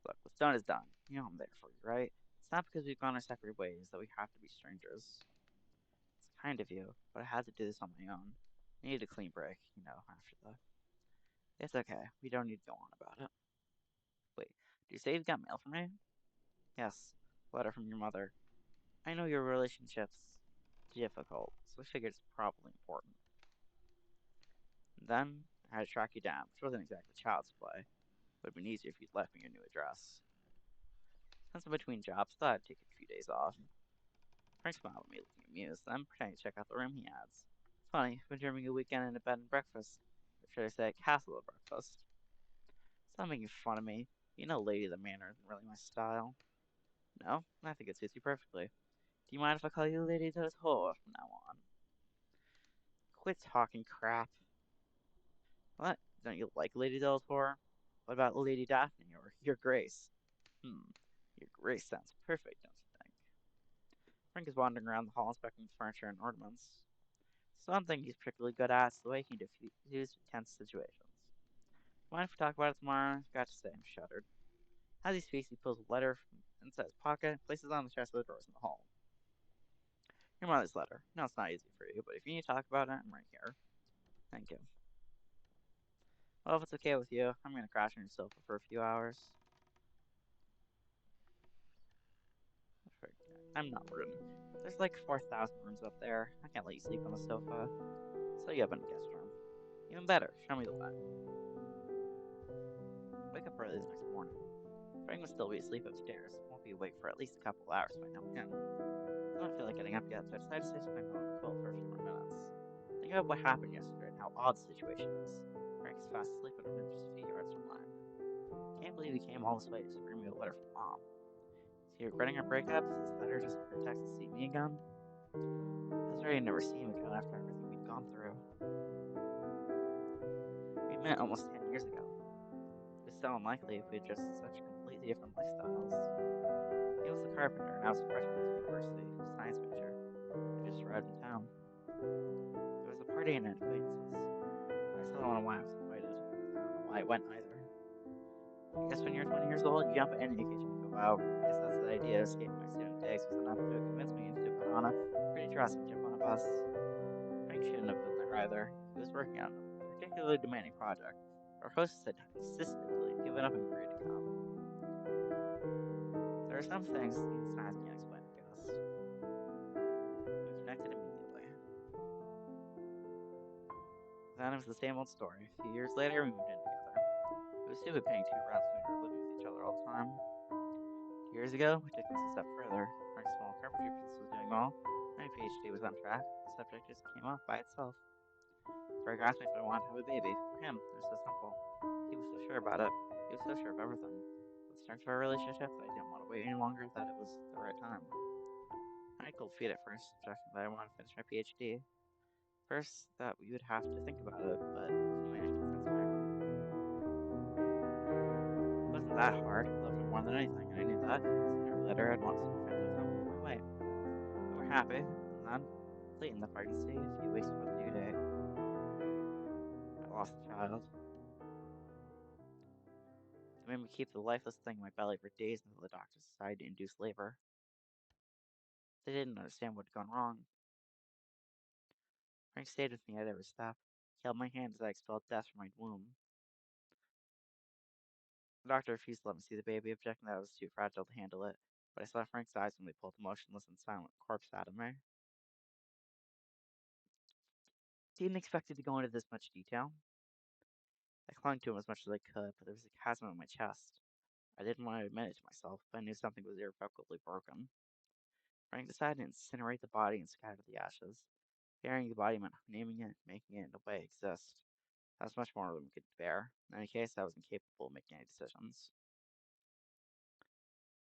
Look, what's done is done. You know I'm there for you, right? It's not because we've gone our separate ways that we have to be strangers. It's kind of you, but I had to do this on my own. I needed a clean break, after the. It's okay. We don't need to go on about it. Wait, do you say you've got mail from me? Yes, letter from your mother. I know your relationship's difficult, so I figured it's probably important. Then I had to track you down, which wasn't exactly child's play. Would have been easier if you'd left me your new address. Since I'm between jobs, thought I'd take a few days off. Frank smiled at me, looking amused, then pretending to check out the room he adds. It's funny, I've been dreaming a weekend in a bed and breakfast. Or should I say, a castle of breakfast. Stop making fun of me. You know, Lady of the Manor isn't really my style. No, I think it suits you perfectly. Do you mind if I call you Lady Totor from now on? Quit talking crap. What? Don't you like Lady Delator? What about Lady Daphne or Your Grace? Your Grace sounds perfect, don't you think? Frank is wandering around the hall inspecting the furniture and ornaments. Something he's particularly good at is the way he diffuses tense situations. Mind if we talk about it tomorrow? I've got to say, I'm shuddered. As he speaks, he pulls a letter from inside his pocket and places it on the chest of the drawers in the hall. Your mother's letter. No, it's not easy for you, but if you need to talk about it, I'm right here. Thank you. Well, if it's okay with you, I'm gonna crash on your sofa for a few hours. I'm not rude. There's like 4,000 rooms up there. I can't let you sleep on the sofa. So you up in the guest room. Even better, show me the way. Wake up early the next morning. Frank will still be asleep upstairs. Won't be awake for at least a couple hours by 9 p.m. I don't feel like getting up yet, so I decided to stay something on the quilt for a few more minutes. Think about what happened yesterday and how odd the situation is. Frank is fast asleep and I'm just a few yards from mine. Can't believe he came all this way to bring me a letter from Mom. Is he regretting our breakup? Is this letter just a pretext to see me again? I was ready to never see him again after everything we'd gone through. We met almost 10 years ago. It was so unlikely if we had just such completely different lifestyles. He was a carpenter and I was a freshman at university, science major. I just arrived in town. There was a party and acquaintances. I still don't know why I was invited. I don't know why I went either. I guess when you're 20 years old, you jump at any occasion to go out. I guess that's the idea of escaping my student days was enough to convince me to put on a pretty dress and jump on a bus. Frank shouldn't have been there either. He was working on a particularly demanding project. Our hostess had insistently given up and agreed to come. There are some things even science can't explain, I guess. We connected immediately. Then it was the same old story. A few years later, we moved in together. It was stupid paying 2 rents when we were living with each other all the time. 2 years ago, we took this a step further. Frank's small carpentry business was doing well. My PhD was on track. The subject just came up by itself. Frank asked me if I wanted to have a baby. For him, it was so simple. He was so sure about it. He was so sure of everything. With the strength of our relationship, that I didn't want to wait any longer, that it was the right time. I had cold feet at first, suggesting that I wanted to finish my PhD. First, that we would have to think about it, but he managed to convince me. It wasn't that hard. I loved him more than anything, and I knew that. Sooner or later, I'd want to spend family time with my wife. We were happy, and then, late in the pregnancy, a few weeks before the due date, I lost the child. They made me keep the lifeless thing in my belly for days until the doctors decided to induce labor. They didn't understand what had gone wrong. Frank stayed with me at every step. He held my hand as I expelled death from my womb. The doctor refused to let me see the baby, objecting that I was too fragile to handle it, but I saw Frank's eyes when they pulled the motionless and silent corpse out of me. Didn't expect it to go into this much detail. I clung to him as much as I could, but there was a chasm in my chest. I didn't want to admit it to myself, but I knew something was irrevocably broken. Frank decided to incinerate the body and scatter the ashes. Burying the body meant naming it, making it in a way exist. That was much more than we could bear. In any case, I was incapable of making any decisions.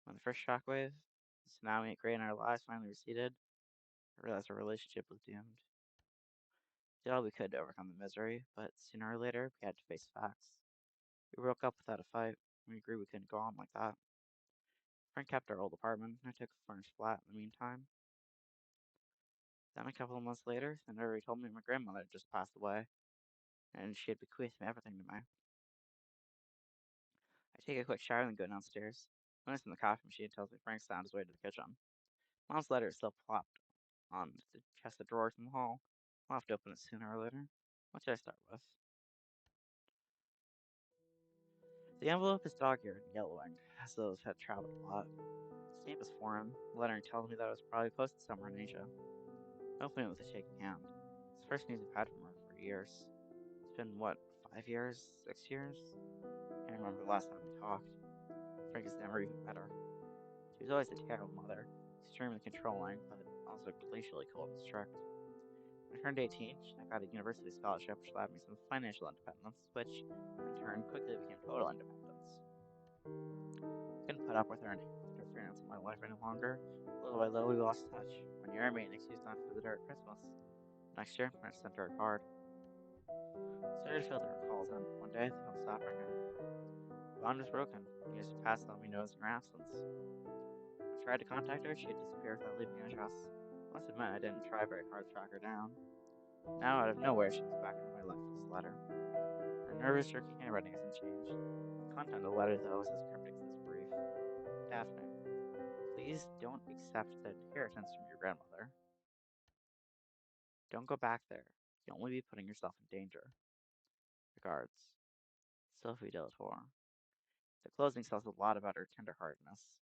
When the first shockwave, the tsunami it created in our lives, finally receded, I realized our relationship was doomed. We did all we could to overcome the misery, but sooner or later, we had to face facts. We broke up without a fight. We agreed we couldn't go on like that. Frank kept our old apartment, and I took a furnished flat in the meantime. Then, a couple of months later, the notary told me my grandmother had just passed away, and she had bequeathed everything to me. I take a quick shower and go downstairs. When it's in the coffee machine, tells me Frank's found his way to the kitchen. Mom's letter is still plopped on the chest of drawers in the hall. I'll have to open it sooner or later. What should I start with? The envelope is dog-eared and yellowing, as though it had traveled a lot. The stamp is foreign, the lettering tells me that it was probably posted somewhere in Asia. I open it with a shaking hand. It's the first news I've had from her for years. It's been, what, 5 years? 6 years? I can't remember the last time we talked. Frank is never even better. She was always a terrible mother, extremely controlling, but also glacially cold and strict. When I turned 18, I got a university scholarship which allowed me some financial independence, which, in turn, quickly became total independence. I couldn't put up with her interference in my life any longer. Little by little, we lost touch. 1 year, I made an excuse not to visit her at Christmas. Next year, I sent her a card. I started to filter her calls, and one day, the phone stopped ringing. The bond was broken. Years had passed without me noticing her absence. I tried to contact her, she had disappeared without leaving an address. I must admit, I didn't try very hard to track her down. Now, out of nowhere, she comes back into my life with this letter. Her nervous, jerky handwriting hasn't changed. The content of the letter, though, is as cryptic as this brief. Daphne, please don't accept the inheritance from your grandmother. Don't go back there. You'll only be putting yourself in danger. Regards, Sophie Delator. The closing tells a lot about her tenderheartedness.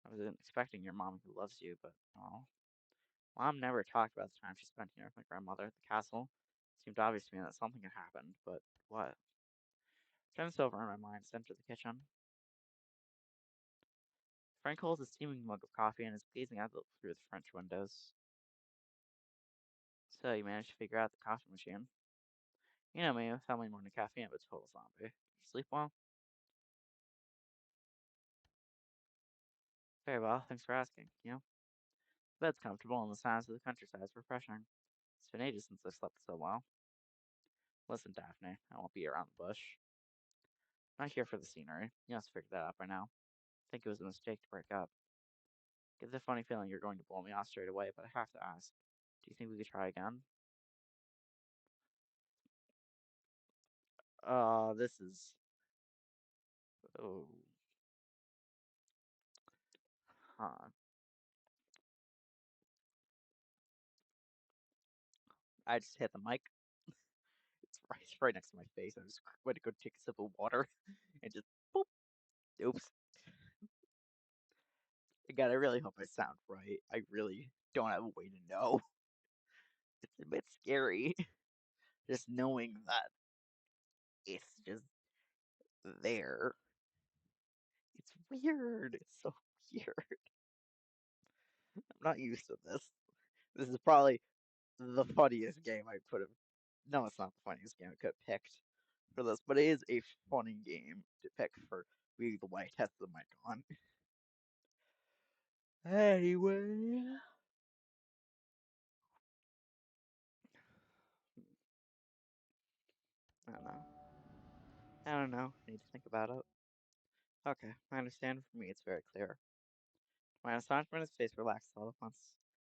I wasn't expecting your mom who loves you, but, oh. Mom never talked about the time she spent here with my grandmother at the castle. It seemed obvious to me that something had happened, but what? Turn this over in my mind, sent to the kitchen. Frank holds a steaming mug of coffee and is gazing out through the French windows. So you managed to figure out the coffee machine. You know me, a family morning caffeine, but total zombie. Did you sleep well? Very well, thanks for asking. You know, the bed's comfortable and the sounds of the countryside is refreshing. It's been ages since I slept so well. Listen, Daphne, I won't be around the bush. I'm not here for the scenery. You must have figured that out by now. I think it was a mistake to break up. Get the funny feeling you're going to blow me off straight away, but I have to ask. Do you think we could try again? This is. Oh. Huh. I just hit the mic. It's right next to my face. I just went to go take a sip of water and just boop. Oops. Again, I really hope I sound right. I really don't have a way to know. It's a bit scary. Just knowing that it's just there. It's weird. It's so weird. I'm not used to this. This is probably the funniest game I could have. No, it's not the funniest game I could have picked for this, but it is a funny game to pick for being the way I tested the mic on. Anyway. I don't know. I don't know. I need to think about it. Okay, I understand. For me, it's very clear. My astonishment, his face relaxed all at once.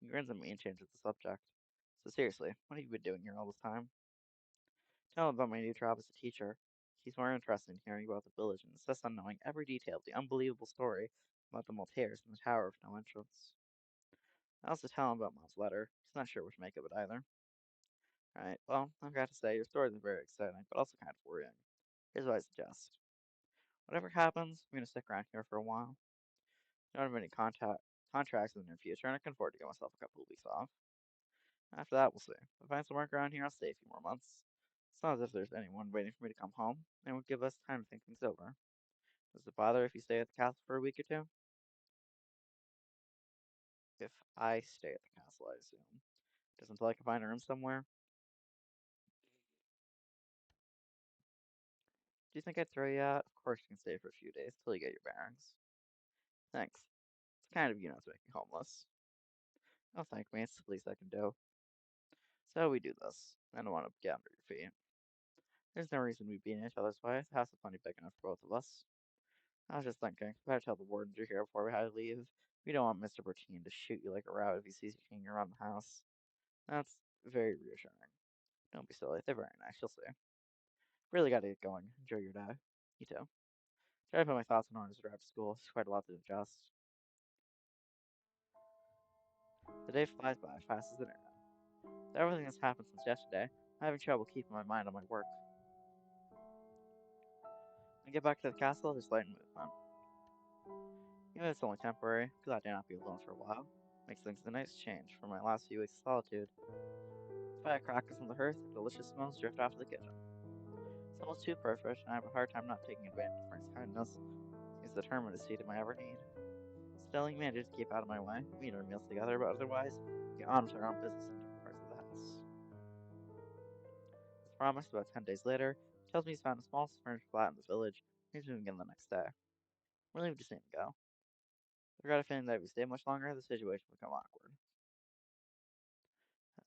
He grins at me and changes the subject. So seriously, what have you been doing here all this time? Tell him about my new job as a teacher. He's more interested in hearing about the village and insists on knowing every detail of the unbelievable story about the Maltese and the Tower of No Entrance. I also tell him about Mom's letter. He's not sure what to make of it either. Alright, well, I've got to say, your stories are very exciting, but also kind of worrying. Here's what I suggest. Whatever happens, I'm going to stick around here for a while. I don't have any contracts in the near future, and I can afford to get myself a couple of weeks off. After that, we'll see. If I find some work around here, I'll stay a few more months. It's not as if there's anyone waiting for me to come home, and it would give us time to think things over. Does it bother if you stay at the castle for a week or two? If I stay at the castle, I assume. Doesn't until I can find a room somewhere? Do you think I'd throw you out? Of course you can stay for a few days till you get your bearings. Thanks. It's kind of you not to make me homeless. Oh, thank me. It's the least I can do. So we do this. I don't want to get under your feet. There's no reason we be in each other's way. The house is plenty big enough for both of us. I was just thinking, better tell the wardens you're here before we had to leave. We don't want Mr. Bertine to shoot you like a rat if he sees you hanging around the house. That's very reassuring. Don't be silly. They're very nice. You'll see. Really gotta get going. Enjoy your day. You too. Try to put my thoughts in order to drive to school. It's quite a lot to adjust. The day flies by fast as an arrow. With everything that's happened since yesterday, I'm having trouble keeping my mind on my work. When I get back to the castle, there's light movement. Even if it's only temporary, glad to not be alone for a while. Makes things a nice change from my last few weeks of solitude. Fire crackers on the hearth, delicious smells drift off to the kitchen. It's almost too perfect, and I have a hard time not taking advantage of Frank's kindness. He's determined to see to my every need. Still, he manages to keep out of my way. We eat our meals together, but otherwise, we get on with our own business in different parts of the house. As promised, about 10 days later, he tells me he's found a small furnished flat in the village, and he's moving in the next day. We're leaving to see him go. I've got a feeling that if we stay much longer, the situation will become awkward.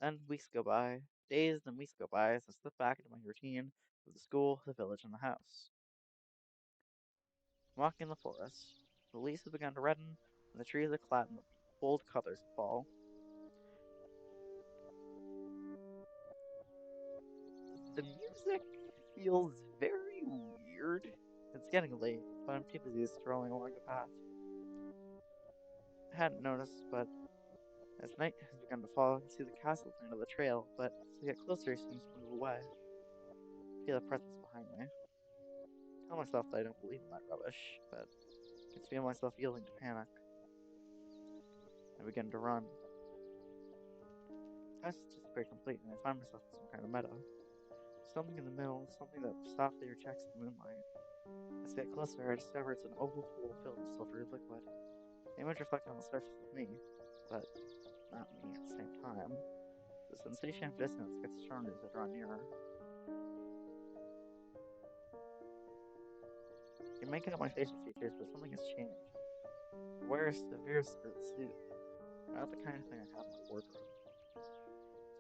Then weeks go by, days and weeks go by as I slip back into my routine of the school, the village, and the house. I'm walking in the forest. The leaves have begun to redden, and the trees are clad in the bold colors of fall. The music feels very weird. It's getting late, but I'm too busy strolling along the path. I hadn't noticed, but as night has begun to fall, I can see the castle at the end of the trail, but as I get closer, it seems to move away. I feel a presence behind me. I tell myself that I don't believe in that rubbish, but I can feel myself yielding to panic. I begin to run. The house has disappeared completely, and I find myself in some kind of meadow. Something in the middle, something that softly rejects the moonlight. As I get closer, I discover it's an oval pool filled with silvery liquid. The image reflects on the surface of me, but not me at the same time. The sensation of distance gets stronger as I draw nearer. I can make out my facial features, but something has changed. I wear a severe skirt suit, not the kind of thing I have in my wardrobe.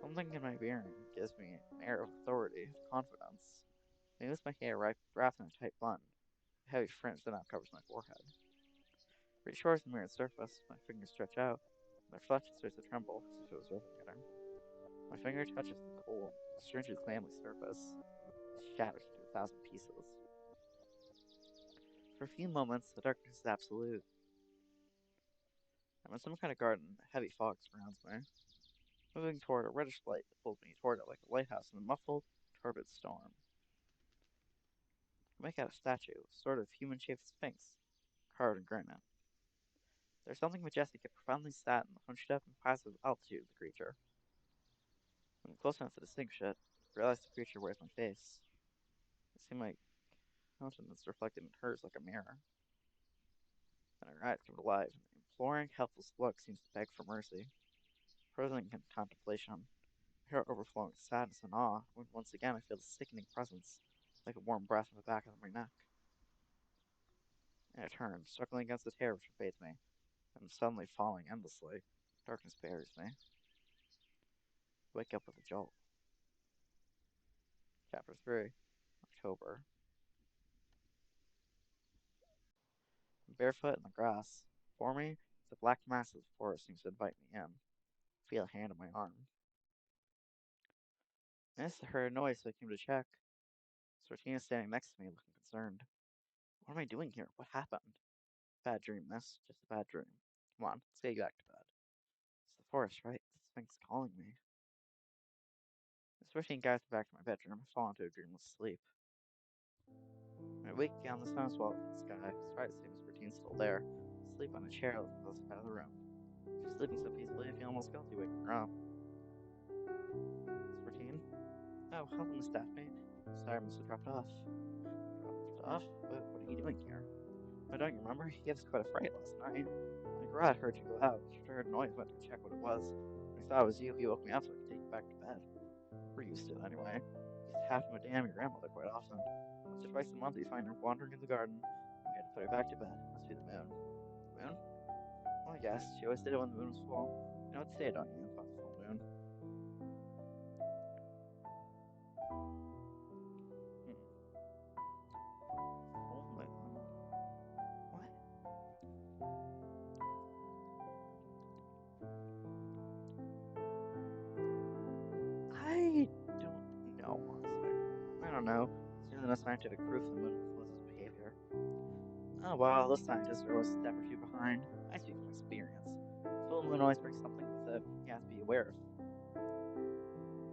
Something in my bearing gives me an air of authority, of confidence. I notice my hair wrapped in a tight bun, a heavy fringe that now covers my forehead. Reach towards the mirrored surface, my fingers stretch out, and the reflection starts to tremble as if it was resonating. My finger touches the cold, astringent clammy surface. It shatters into 1,000 pieces. For a few moments, the darkness is absolute. I'm in some kind of garden, a heavy fog surrounds me. Moving toward a reddish light that pulls me toward it like a lighthouse in a muffled, turbid storm. I make out a statue, a sort of human-shaped sphinx, carved in granite. There's something majestic yet profoundly sad in the hunched up, impassive altitude of the creature. When I'm close enough to distinguish it, I realize the creature wears my face. I see my countenance reflected in hers like a mirror. Then her eyes come to life, and the imploring, helpless look seems to beg for mercy. Frozen in contemplation, my heart overflowing with sadness and awe, when once again I feel the sickening presence, like a warm breath on the back of my neck. And I turn, struggling against the terror which invades me, and suddenly falling endlessly. Darkness buries me. Wake up with a jolt. Chapter 3 October. I'm barefoot in the grass. Before me, the black mass of the forest seems to invite me in. feel a hand on my arm. Miss, I heard a noise, so I came to check. Sortina's standing next to me, looking concerned. What am I doing here? What happened? Bad dream, miss. Just a bad dream. Come on, let's get you back to bed. It's the forest, right? The Sphinx calling me. Miss Sortina guides me back to my bedroom. I fall into a dreamless sleep. I wake again, the sun is well up in the sky. It's right to see Miss Sortina's still there, asleep on a chair on the other side of the room. She's sleeping so peacefully, I feel almost guilty waking her up. Miss Sortine? Oh, hello, Miss Daphne. Sorry, I must have dropped off. Dropped off? What are you doing here? I don't remember. He gave us quite a fright last night. My Grad heard you go out. She heard a noise, went to check what it was. When he saw it was you, he woke me up so I could take you back to bed. We're used to it anyway. We used to have to madame your grandmother quite often. Once or twice a month we find her wandering in the garden, and we had to put her back to bed. Must be the moon. The moon? Well, I guess. She always did it when the moon was full. You know what to say, don't you, about the full moon? Full moon? What? I don't know, honestly. I don't know. There's really no scientific proof the moon influences behavior. Oh wow, those scientists are always a step or two behind. I speak from experience. Full moon always brings something with it. You have to be aware of.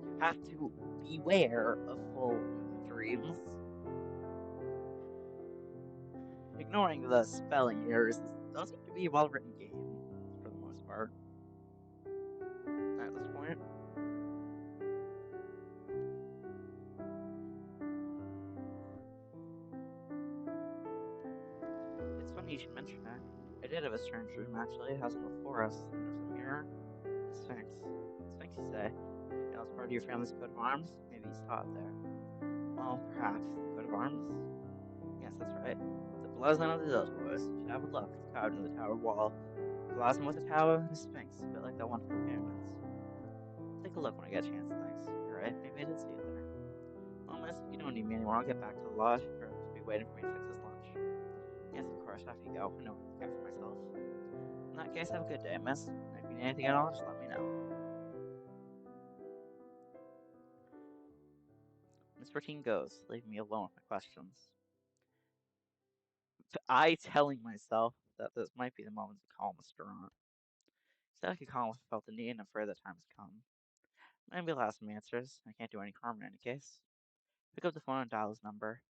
You have to beware of full moon dreams. Ignoring the spelling errors, this does seem to be a well-written game for the most part. At this point. It's funny you should mention that. I did have a strange dream actually. I was in the forest and there's a mirror. The Sphinx. Sphinx, you say? You know, it's part of your family's coat of arms? Maybe you saw it there. Well, perhaps. The coat of arms? Yes, that's right. The blazon of the Deltours. You should have a look. It's carved into the tower wall. The blazon with the tower and the Sphinx, a bit like the one from the pyramids. Take a look when I get a chance, thanks. You're right, maybe I did see it there. Well, miss, if you don't need me anymore, I'll get back to the lodge. Girls will be waiting for me to fix his lunch. Yes, of course, after you go. I know I can look after myself. In that case, have a good day, miss. If you need anything at all, just let me know. Miss Routine goes, leaving me alone with my questions. I telling myself that this might be the moment to call Mr. Durant. Said I could call him if I felt the need and afraid the time has come. Maybe I'll have some answers. I can't do any harm in any case. Pick up the phone and dial his number.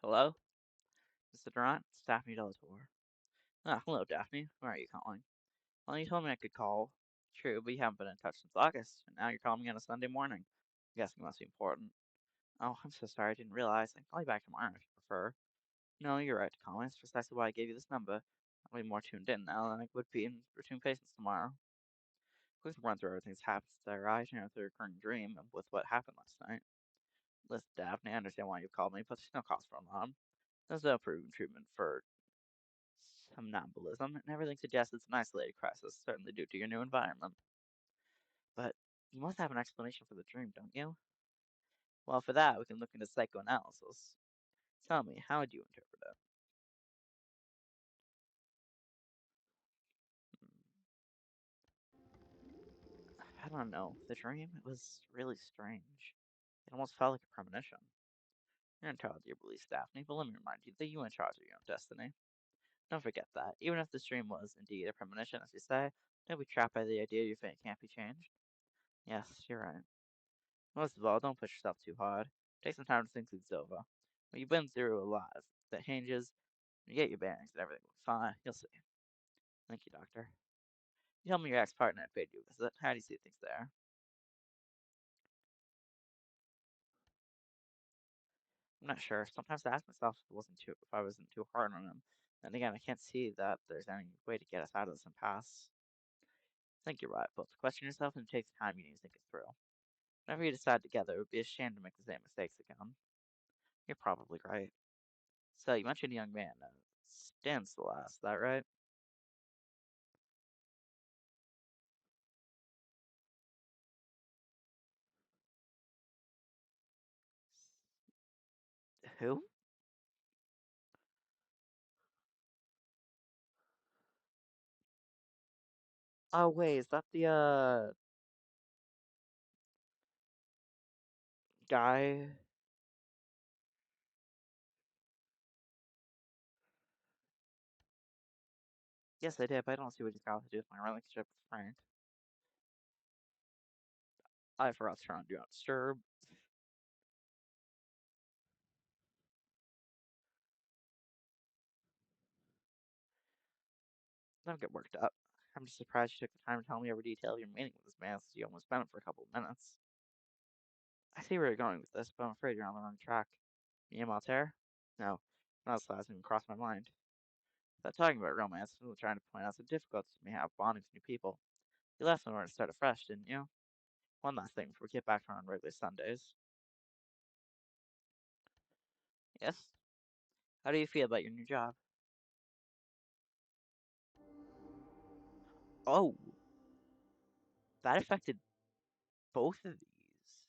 Hello? Mr. Durant? It's Daphne Delator. Ah, hello, Daphne. Where are you calling? Well, you told me I could call. True, but you haven't been in touch since August, and now you're calling me on a Sunday morning. I'm guessing it must be important. Oh, I'm so sorry, I didn't realize. I can call you back tomorrow if you prefer. No, you're right to call me. That's precisely why I gave you this number. I'll be more tuned in now than I would be in routine patients tomorrow. Please run through everything's happened since I arrived here with the recurring dream and with what happened last night. Listen, Daphne, I understand why you called me, but there's no cause for alarm. There's no proven treatment for somnambulism, and everything suggests it's an isolated crisis, certainly due to your new environment. But you must have an explanation for the dream, don't you? Well, for that, we can look into psychoanalysis. Tell me, how would you interpret it? I don't know. The dream, it was really strange. It almost felt like a premonition. You're entitled to your beliefs, Daphne, but let me remind you that you're in charge of your own destiny. Don't forget that. Even if this dream was indeed a premonition, as you say, don't be trapped by the idea your fate can't be changed. Yes, you're right. Most of all, don't push yourself too hard. Take some time to think things over. When you've been through a lot that hinges, when you get your bearings and everything will be fine. You'll see. Thank you, Doctor. You told me your ex-partner had paid you a visit. How do you see things there? I'm not sure. Sometimes I ask myself if I wasn't too hard on him. And again, I can't see that there's any way to get us out of this impasse. I think you're right, but to question yourself and take the time you need to think it through. Whenever you decide together, it would be a shame to make the same mistakes again. You're probably right. So you mentioned a young man, Stanislaus, is that right? Who? Oh wait, is that the guy? Yes, I did, but I don't see what he's got to do with my relationship with Frank. I forgot to turn on Do Not Disturb. Don't get worked up. I'm just surprised you took the time to tell me every detail of your meeting with this man since you almost spent it for a couple of minutes. I see where you're going with this, but I'm afraid you're on the wrong track. Me and Maltaire? No, not the last even crossed my mind. Without talking about romance, I was trying to point out the difficulties you may have bonding with new people. You left in order to start afresh, didn't you? One last thing before we get back to our regular Sundays. Yes? How do you feel about your new job? Oh, that affected both of these.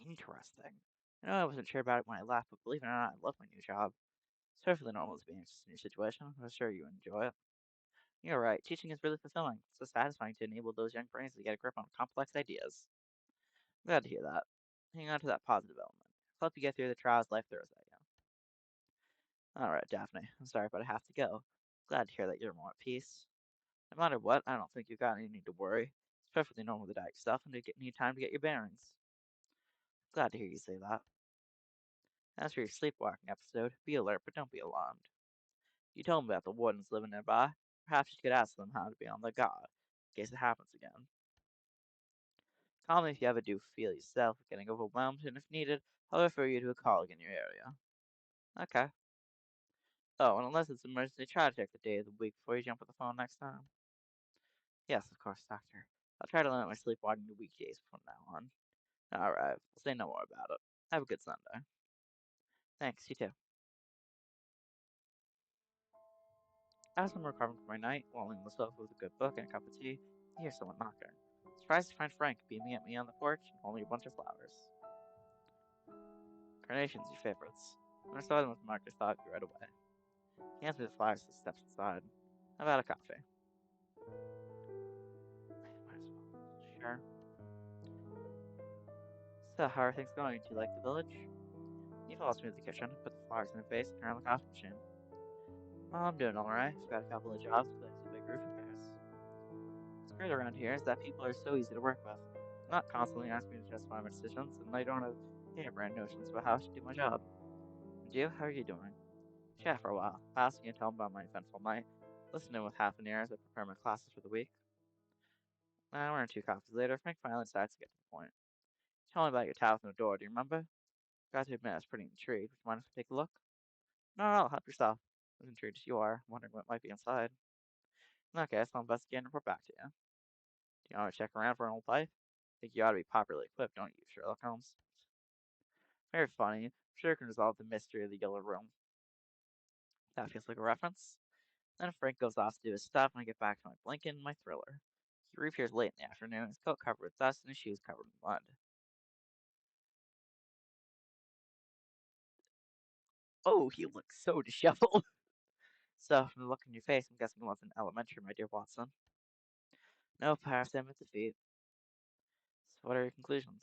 Interesting. I know I wasn't sure about it when I left, but believe it or not, I love my new job. It's perfectly normal to be anxious in your situation. I'm sure you enjoy it. You're right. Teaching is really fulfilling. It's so satisfying to enable those young brains to get a grip on complex ideas. I'm glad to hear that. Hang on to that positive element. I'll help you get through the trials life throws at you. Alright, Daphne. I'm sorry, but I have to go. Glad to hear that you're more at peace. No matter what, I don't think you've got any need to worry. It's perfectly normal to doubt stuff and to need time to get your bearings. Glad to hear you say that. As for your sleepwalking episode, be alert, but don't be alarmed. You told me about the wardens living nearby. Perhaps you could ask them how to be on their guard, in case it happens again. Call me if you ever do feel yourself getting overwhelmed, and if needed, I'll refer you to a colleague in your area. Okay. Oh, and unless it's an emergency, try to check the day of the week before you jump on the phone next time. Yes, of course, Doctor. I'll try to limit my sleepwalking to weekdays from now on. Alright, I'll say no more about it. Have a good Sunday. Thanks, you too. As I'm recovering from my night, lolling on the sofa with a good book and a cup of tea, I hear someone knocking. Surprised to find Frank beaming at me on the porch and holding a bunch of flowers. Carnations, your favorites. When I saw them with Mark, I thought of you right away. He hands me the flowers and steps inside. How about a coffee? Might as well. Sure. So, how are things going? Do you like the village? He follows me to the kitchen, put the flowers in her face, and turn on the coffee machine. Well, I'm doing alright. I've got a couple of jobs, including some big roof repairs. What's great around here is that people are so easy to work with. Not constantly asking me to justify my decisions, and I don't have harebrained notions about how I should do my job. And you, how are you doing? Chat for a while, asking and telling about my eventful night, listening with half an ear as I prepare my classes for the week. An hour and two coffees later, Frank finally decides to get to the point. Tell me about your towels in the door, do you remember? Got to admit, I was pretty intrigued. Would you mind if I take a look? No, no, help yourself. As intrigued as you are, wondering what might be inside. Okay, so I'll investigate and report back to you. Do you want to check around for an old pipe? Think you ought to be properly equipped, don't you, Sherlock Holmes? Very funny. I'm sure it can resolve the mystery of the Yellow Room. That feels like a reference. Then Frank goes off to do his stuff, and I get back to my blanket and my thriller. He reappears late in the afternoon, his coat covered with dust and his shoes covered in mud. Oh, he looks so disheveled. So, from the look on your face, I'm guessing it wasn't elementary, my dear Watson. No, perhaps I'm at defeat. So, what are your conclusions?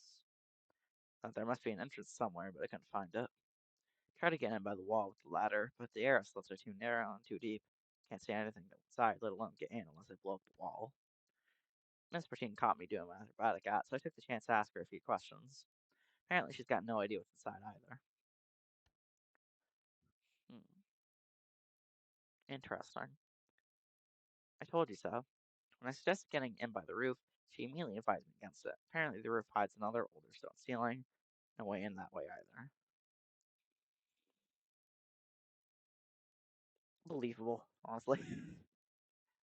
There must be an entrance somewhere, but I couldn't find it. Tried to get in by the wall with the ladder, but the air slits are too narrow and too deep. Can't see anything inside, let alone get in unless I blow up the wall. Miss Bertine caught me doing my acrobatic act, so I took the chance to ask her a few questions. Apparently, she's got no idea what's inside either. Hmm. Interesting. I told you so. When I suggested getting in by the roof, she immediately advised me against it. Apparently, the roof hides another older stone ceiling. No way in that way either. Believable, honestly.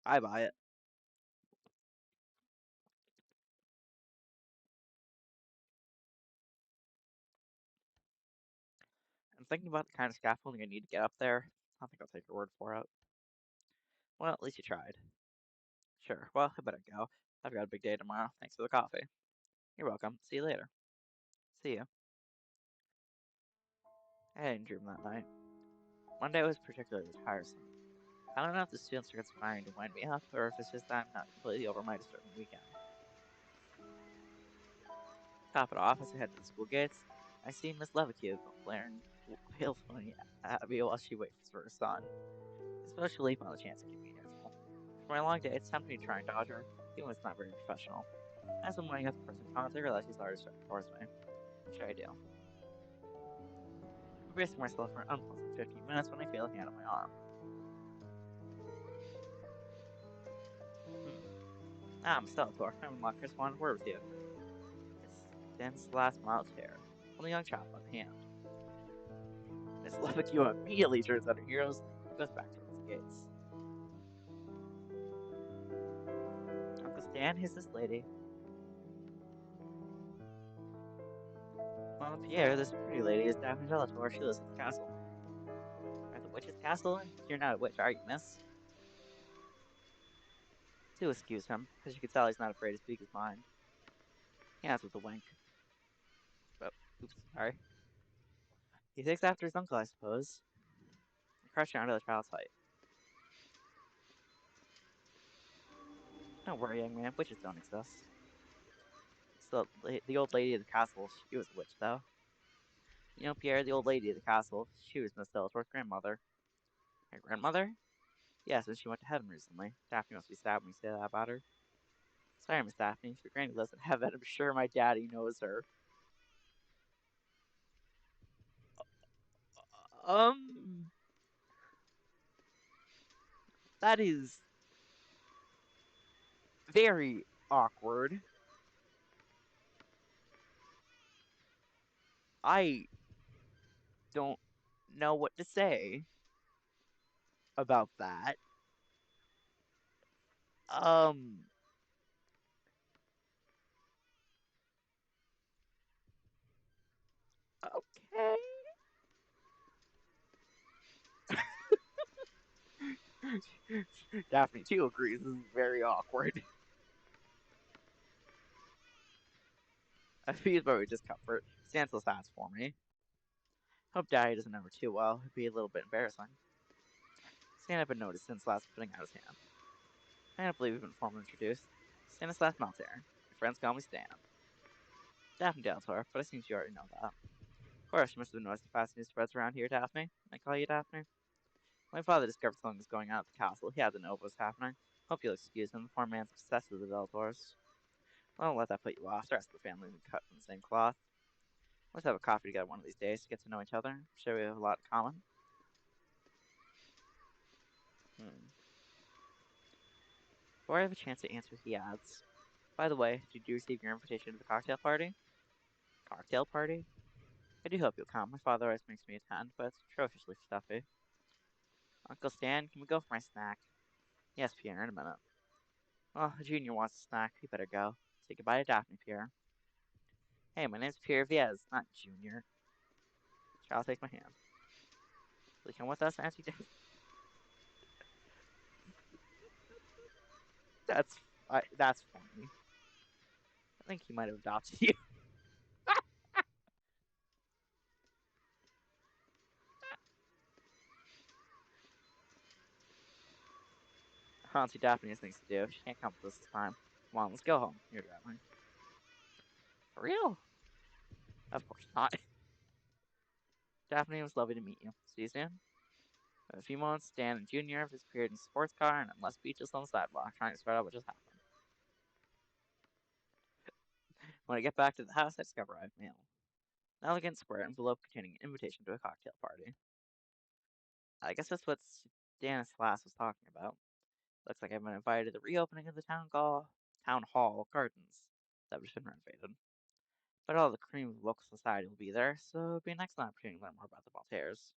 I buy it. I'm thinking about the kind of scaffolding I need to get up there. I think I'll take your word for it. Well, at least you tried. Sure. Well, I better go. I've got a big day tomorrow. Thanks for the coffee. You're welcome. See you later. See you. I didn't dream that night. Monday was particularly tiresome. I don't know if the students are conspiring to wind me up, or if it's just that I'm not completely over my disturbing weekend. Top it off as I head to the school gates. I see Miss Levacue glaring balefully at me while she waits for her son. I suppose she'll leap on the chance of keeping me neutral. For my long day, it's tempting to try and dodge her, even when it's not very professional. As I'm weighing up the pros and cons, I realize she's already starting towards me. What should I do? I'm bracing myself for an unpleasant 15 minutes when I feel a hand on my arm. Miss Delator, I'm in Lockers, want a word with you. It's Den's last mild chair, holding a young child by the hand. Miss Levacue immediately turns on her heroes and goes back towards the gates. Uncle Stan, here's this lady. Well, Pierre, this pretty lady is Daphne Delator. She lives at the castle. At the witch's castle? You're not a witch, are you, miss? Do excuse him, as you can tell he's not afraid to speak his mind. He answers with a wink. Oh, oops, sorry. He takes after his uncle, I suppose. I crouch down to the child's height. Don't worry, young man, witches don't exist. So, the old lady of the castle, she was a witch, though. You know, Pierre, the old lady of the castle, she was Miss Delator's grandmother. Her grandmother? Yes, and she went to heaven recently. Daphne must be sad when you say that about her. Sorry, Miss Daphne, if your granny lives in heaven, I'm sure my daddy knows her. Um, that is very awkward. I don't know what to say about that. Um, okay. Daphne too agrees. This is very awkward. I feel very discomfort. Sansa stands for me. Hope Daddy doesn't know her too well. It'd be a little bit embarrassing. Stan had been noticed since last putting out his hand. I can't believe we've been formally introduced. Stanislaus Maltair. My friends call me Stan. Daphne Delator, but it seems you already know that. Of course, you must have noticed the fast news spreads around here, Daphne. I call you Daphne. My father discovered something was going on at the castle. He had to know what was happening. Hope you'll excuse him. The poor man's obsessed with the Delators. I won't let that put you off. The rest of the family is cut from the same cloth. Let's have a coffee together one of these days to get to know each other. I'm sure we have a lot in common. Before I have a chance to answer, he adds, by the way, did you receive your invitation to the cocktail party? Cocktail party? I do hope you'll come. My father always makes me attend, but it's atrociously stuffy. Uncle Stan, can we go for my snack? Yes, Pierre, in a minute. Well, Junior wants a snack. We better go. Say goodbye to Daphne, Pierre. Hey, my name's Pierre Viez, not Junior. Child takes my hand. Will you come with us, Auntie Daphne? That's that's funny. I think he might have adopted you. Auntie Daphne has things to do. She can't come with us this time. Come on, let's go home. You're driving. For real? Of course not. Daphne, it was lovely to meet you. See you soon. In a few months, Dan and Junior have disappeared in a sports car and I'm less speechless on the sidewalk, trying to spread out what just happened. When I get back to the house, I discover I have mail. An elegant square envelope containing an invitation to a cocktail party. I guess that's what Stanislas was talking about. Looks like I've been invited to the reopening of the town hall gardens that have just been renovated. But all the cream of local society will be there, so it'll be an excellent opportunity to learn more about the Voltaires.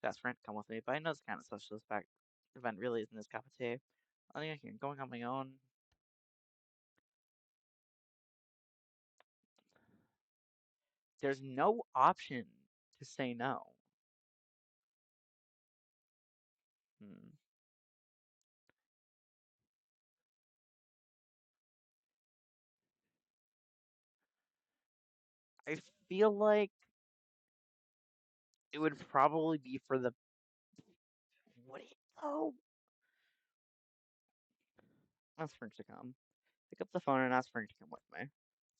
Ask Frank to come with me, but I know this kind of socialist back event really isn't his cup of tea. I think I can going on my own. There's no option to say no. Hmm. I feel like it would probably be for the would it though? ask Frank to come. Pick up the phone and ask Frank to come with me.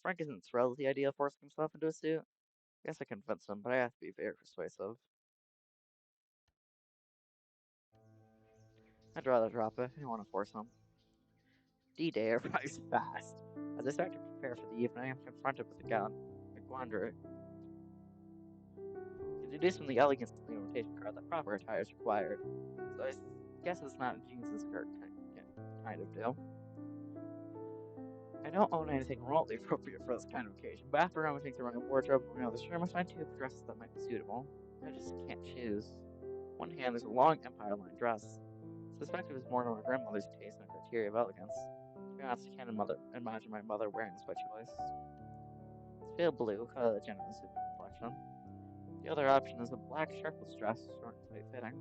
Frank isn't thrilled with the idea of forcing himself into a suit. I guess I convinced him, but I have to be very persuasive. I'd rather drop it. I don't want to force him. D-Day arrives fast. As I start to prepare for the evening, I'm confronted with a quandary. To deduce from the elegance of the invitation card that proper attire is required, so I guess it's not jeans and skirt kind of deal. I don't own anything remotely appropriate for this kind of occasion, but after rummaging through my wardrobe and my other room, I find two dresses that might be suitable. I just can't choose. On one hand, there's a long empire line dress. I suspect it was more to my grandmother's taste and criteria of elegance. To be honest, I can't imagine my mother wearing this by choice. It's pale blue, color that generally suits my complexion. The other option is a black shirtless dress, short and tight fitting.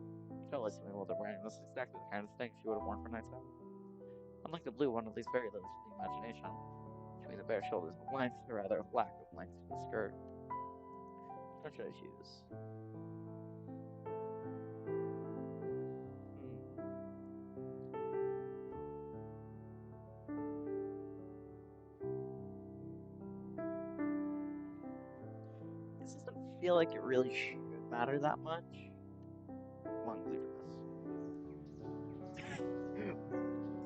Totally see my mother wearing this, exactly the kind of thing she would have worn for nights out. Unlike the blue one, it leaves very little to the imagination. Between the bare shoulders of length, or rather lack of length to the skirt. What should I choose? This doesn't feel like it really should matter that much. Long blue dress.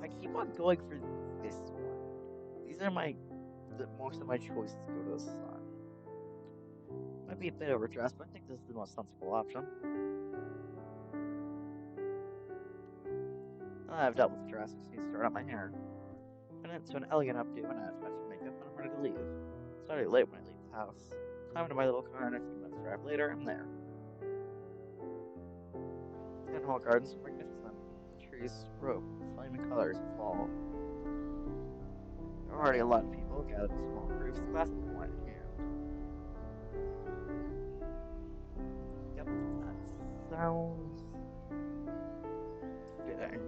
I keep on going for this one. These are most of my choices go to the sun. Might be a bit overdressed, but I think this is the most sensible option. I've dealt with the dress, I just need to start out my hair. Put it into an elegant updo and add a touch of makeup, and I'm ready to leave. It's already late when I leave the house. Climb into my little car, and a few minutes drive later, I'm there. Town Hall Gardens are magnificent. The trees rope in flaming colors of fall. There are already a lot of people gathered in small groups, glasses of wine in hand. Yep, that sounds fitting.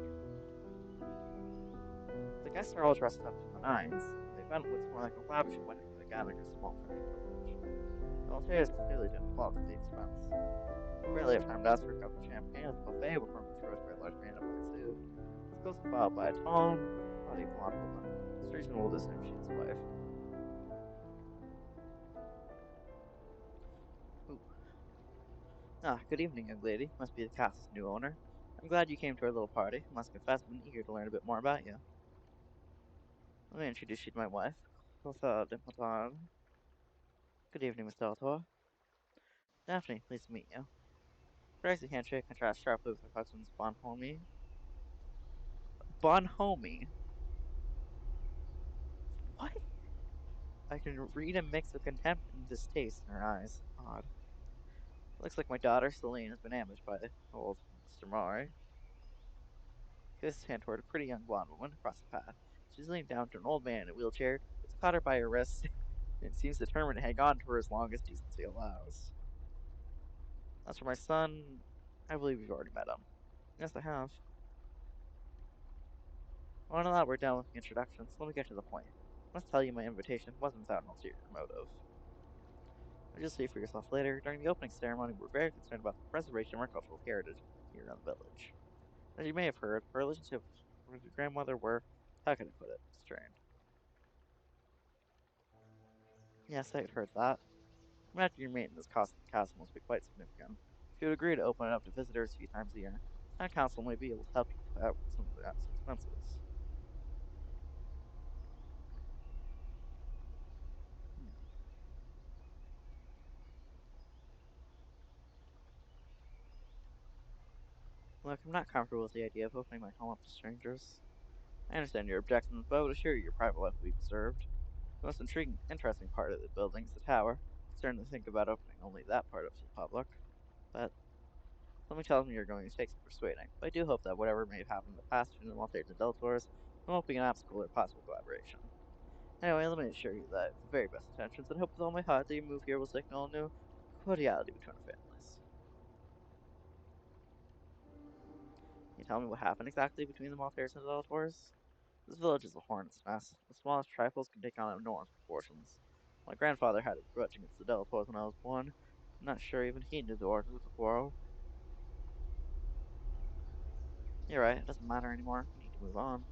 The guests are all dressed up to the nines. The event looks more like a lavish wedding than a gathering of small country village. The Altaires clearly didn't balk at the expense. I barely have time to ask for a cup of champagne at the buffet before I'm approached by a large man in a black suit. This goes followed by a tall, body blonde woman. It's reasonable to assume she's his wife. Ooh. Ah, good evening, young lady. Must be the castle's new owner. I'm glad you came to our little party. I must confess, I've been eager to learn a bit more about you. Let me introduce you to my wife, Clotha de Montagne. Good evening, Miss Delator. Daphne, pleased to meet you. Crazy handshake contrasts sharply with her husband's bonhomie. Bonhomie? What? I can read a mix of contempt and distaste in her eyes. Odd. Looks like my daughter, Celine, has been ambushed by old Mr. Maury. He his hand toward a pretty young blonde woman across the path. She's leaning down to an old man in a wheelchair. It's caught her by her wrist and seems determined to hang on to her as long as decency allows. As for my son, I believe you've already met him. Yes, I have. Well, now that we're done with the introductions, let me get to the point. I must tell you my invitation wasn't without an ulterior motive. As you'll see for yourself later, during the opening ceremony, we were very concerned about the preservation of our cultural heritage here in the village. As you may have heard, our relationships with your grandmother were, how can I put it, strained. Yes, I had heard that. Imagine your maintenance costs at the castle must be quite significant. If you would agree to open it up to visitors a few times a year, town council may be able to help you put out some of the expenses. Hmm. Look, I'm not comfortable with the idea of opening my home up to strangers. I understand your objections, but I would assure you your private life will be preserved. The most intriguing, interesting part of the building is the tower. I'm starting to think about opening only that part up to the public. But let me tell them you're going to take some persuading. But I do hope that whatever may have happened in the past between the Maltese and Delators won't be an obstacle or possible collaboration. Anyway, let me assure you that I have the very best intentions and hope with all my heart that your move here will signal a new cordiality between our families. Can you tell me what happened exactly between the Maltese and Delators? This village is a hornet's nest. The smallest trifles can take on enormous proportions. My grandfather had a grudge against the Delators when I was born. I'm not sure even he knew the origins of the quarrel. You're right, it doesn't matter anymore. We need to move on.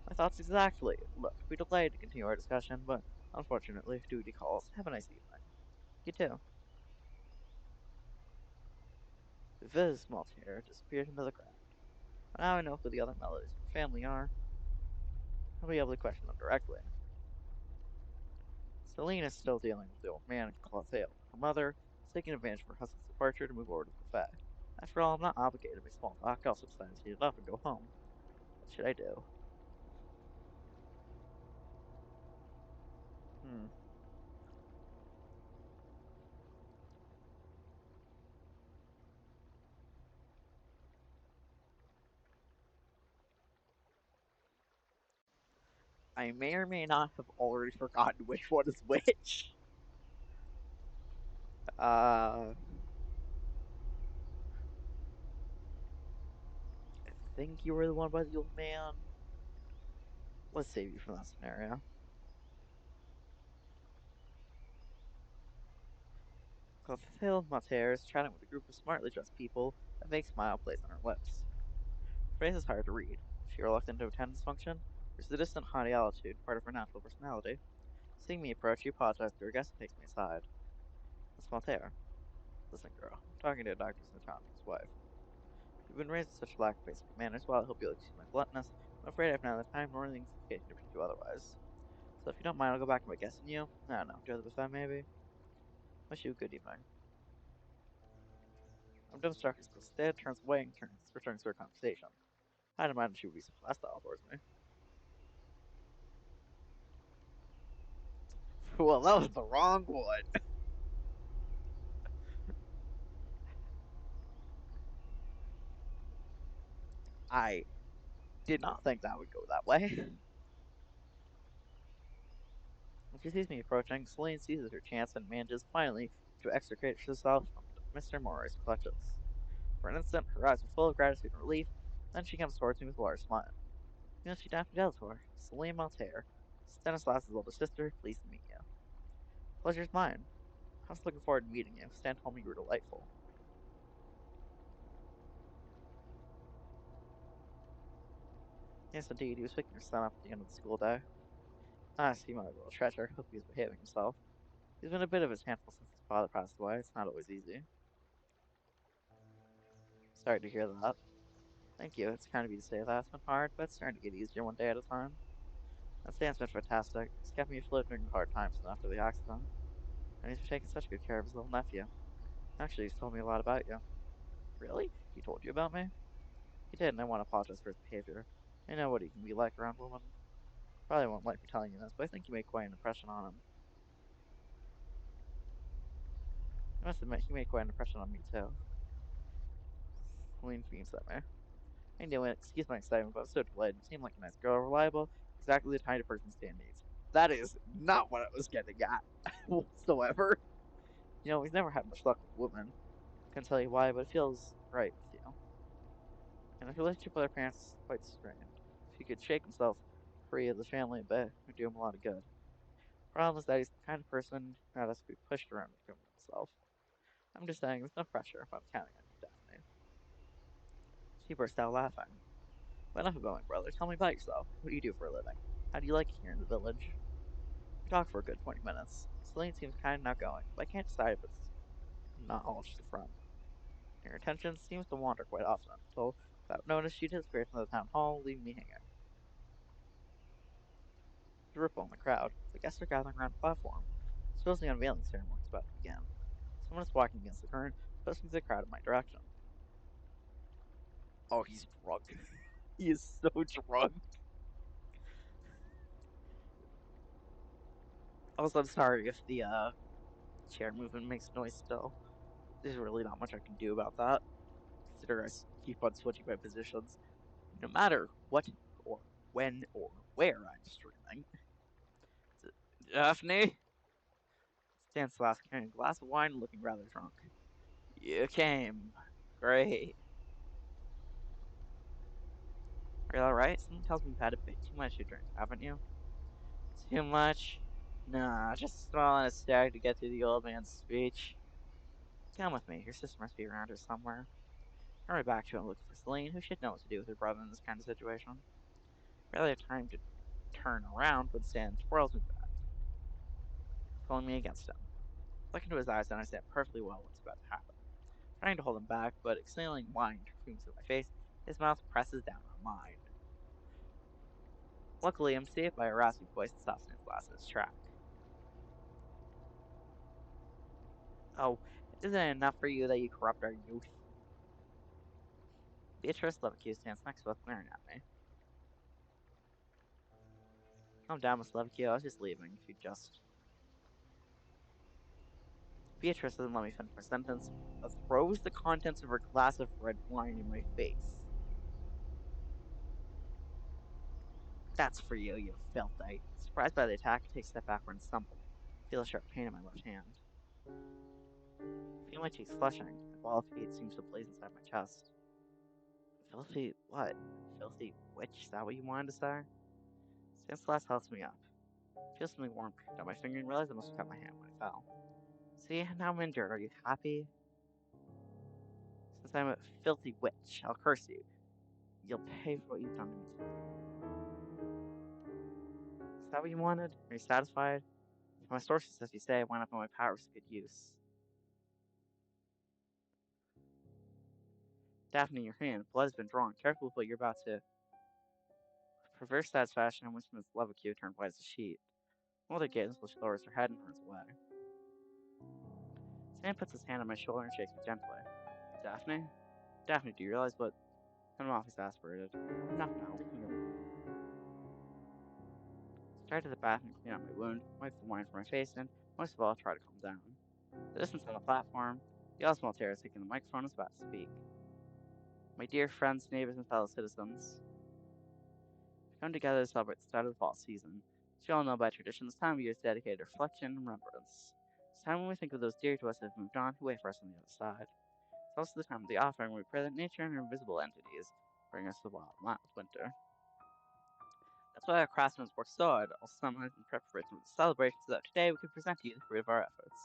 My thoughts exactly. Look, we delayed to continue our discussion, but unfortunately, duty calls. Have a nice evening. You too. Viz Maltier disappeared into the crowd. Now I know who the other Melodies in the family are. I'll be able to question them directly. Celine is still dealing with the old man and Clothilde. Her mother is taking advantage of her husband's departure to move over to the buffet. After all, I'm not obligated to make small talk. I also decided to heat it up and go home. What should I do? Hmm. I may or may not have already forgotten which one is which. I think you were the one by the old man. Let's save you from that scenario. Clothilde Mater is chatting with a group of smartly dressed people. A vague smile plays on her lips. Her face is hard to read. Is she reluctant to attend this function? Or is the distant haughty attitude part of her natural personality? Seeing me approach, she apologizes to her guest and takes me aside. Miss Maltaire. Listen, girl. I'm talking to a doctor's in town and his wife. You've been raised with such lack of basic manners. While I hope you'll excuse my bluntness, I'm afraid I've neither the time nor the inclination to treat you otherwise. So if you don't mind, I'll go back to my guessing you. I don't know, enjoy the buffet maybe? Wish you a good evening. I'm dumbstruck as Clisted turns away and returns to her conversation. I didn't imagine she would be so hostile towards me. Well, that was the wrong one. I did not think that would go that way. When she sees me approaching, Celine seizes her chance and manages finally to extricate herself from Mr. Morris' clutches. For an instant, her eyes are full of gratitude and relief, then she comes towards me with a large smile. You know, she dapped me down to her. Celine Maltaire, Stanislas's older sister, pleased to meet you. Pleasure's mine. I was looking forward to meeting you. Stan told me you were delightful. Yes, indeed, he was picking your son up at the end of the school day. Ah, see my little treasure. Hope he was behaving himself. He's been a bit of a handful since his father passed away. It's not always easy. Sorry to hear that. Thank you. It's kind of you to say that. It's been hard, but it's starting to get easier one day at a time. That Stan's been fantastic. He's kept me afloat during the hard times after the accident. And he's been taking such good care of his little nephew. Actually, he's told me a lot about you. Really? He told you about me? He did, and I want to apologize for his behavior. I know what he can be like around women. Probably won't like me telling you this, but I think you made quite an impression on him. I must admit, he made quite an impression on me, too. Celine beams at me. I knew it. Excuse my excitement, but I was so delighted. You seem like a nice girl, reliable, exactly the kind of person Stan needs. That is not what I was getting at whatsoever. You know, he's never had much luck with women. Couldn't tell you why, but it feels right with you. And his relationship with our parents is quite strained. If he could shake himself free of the family a bit, it would do him a lot of good. Problem is that he's the kind of person that has to be pushed around to prove himself. I'm just saying, there's no pressure, but I'm counting on you, Daphne. She burst out laughing. But enough about my brother. Tell me about yourself. What do you do for a living? How do you like it here in the village? We talked for a good 20 minutes. Celine seems kind of not going, but I can't decide if it's not all just a front. Her attention seems to wander quite often, until, without notice, she disappears from the town hall, leaving me hanging. There's a ripple in the crowd. The guests are gathering around the platform. Suppose the unveiling ceremony is about to begin. Someone is walking against the current, pushing the crowd in my direction. Oh, he's drunk. He is so drunk. Also, I'm sorry if the chair movement makes noise still. There's really not much I can do about that. Consider I keep on switching my positions, no matter what or when or where I'm streaming. Daphne? Stanislaus carrying a glass of wine looking rather drunk. You came. Great. Are you alright? Something tells me you've had a bit too much to drink, haven't you? Too much? Nah, just swallowing a stag to get through the old man's speech. Come with me. Your sister must be around here somewhere. Turn right back to him looking for Celine, who should know what to do with her brother in this kind of situation. Barely have time to turn around when Stan twirls me back, pulling me against him. Look into his eyes and I understand perfectly well what's about to happen. Trying to hold him back, but exhaling wine fumes in my face, his mouth presses down on mine. Luckily, I'm saved by a raspy voice that stops Stan's glass in its track. Oh, isn't it enough for you that you corrupt our youth? Beatrice Levicue stands next to us, glaring at me. Calm down, Miss Levicue. I was just leaving. If you just. Beatrice doesn't let me finish my sentence, but throws the contents of her glass of red wine in my face. That's for you, you filthy. Surprised by the attack, I take a step backward and stumble. Feel a sharp pain in my left hand. Feel my cheeks flushing. A ball of hate seems to blaze inside my chest. Filthy what? Filthy witch? Is that what you wanted to say? Stanislaus helps me up. Feel something warm creep down my finger and realize I must have cut my hand when I fell. See, now I'm injured. Are you happy? Since I'm a filthy witch, I'll curse you. You'll pay for what you've done to me today. Is that what you wanted? Are you satisfied? From my sources, as you say, I went up on my powers to good use. Daphne, your hand. Blood has been drawn. Careful with what you're about to. Perverse satisfaction in which Miss Levicue turned white as a sheet. Mother gaze until she lowers her head and runs away. Sam puts his hand on my shoulder and shakes me gently. Daphne? Daphne, do you realize what? I'm off exasperated. Enough now, leave me alone. Start to the bathroom and clean up my wound, wipe the wine from my face, and most of all, try to calm down. The distance on the platform, the Oswald Terror is taking the microphone and is about to speak. My dear friends, neighbors, and fellow citizens, we come together to celebrate the start of the fall season. As you all know by tradition, this time of year is dedicated to reflection and remembrance. It's time when we think of those dear to us that have moved on who wait for us on the other side. It's also the time of the offering when we pray that nature and her invisible entities bring us the wild, mild winter. That's why our craftsmen work so hard all summer in preparation for the celebration so that today we can present to you the fruit of our efforts.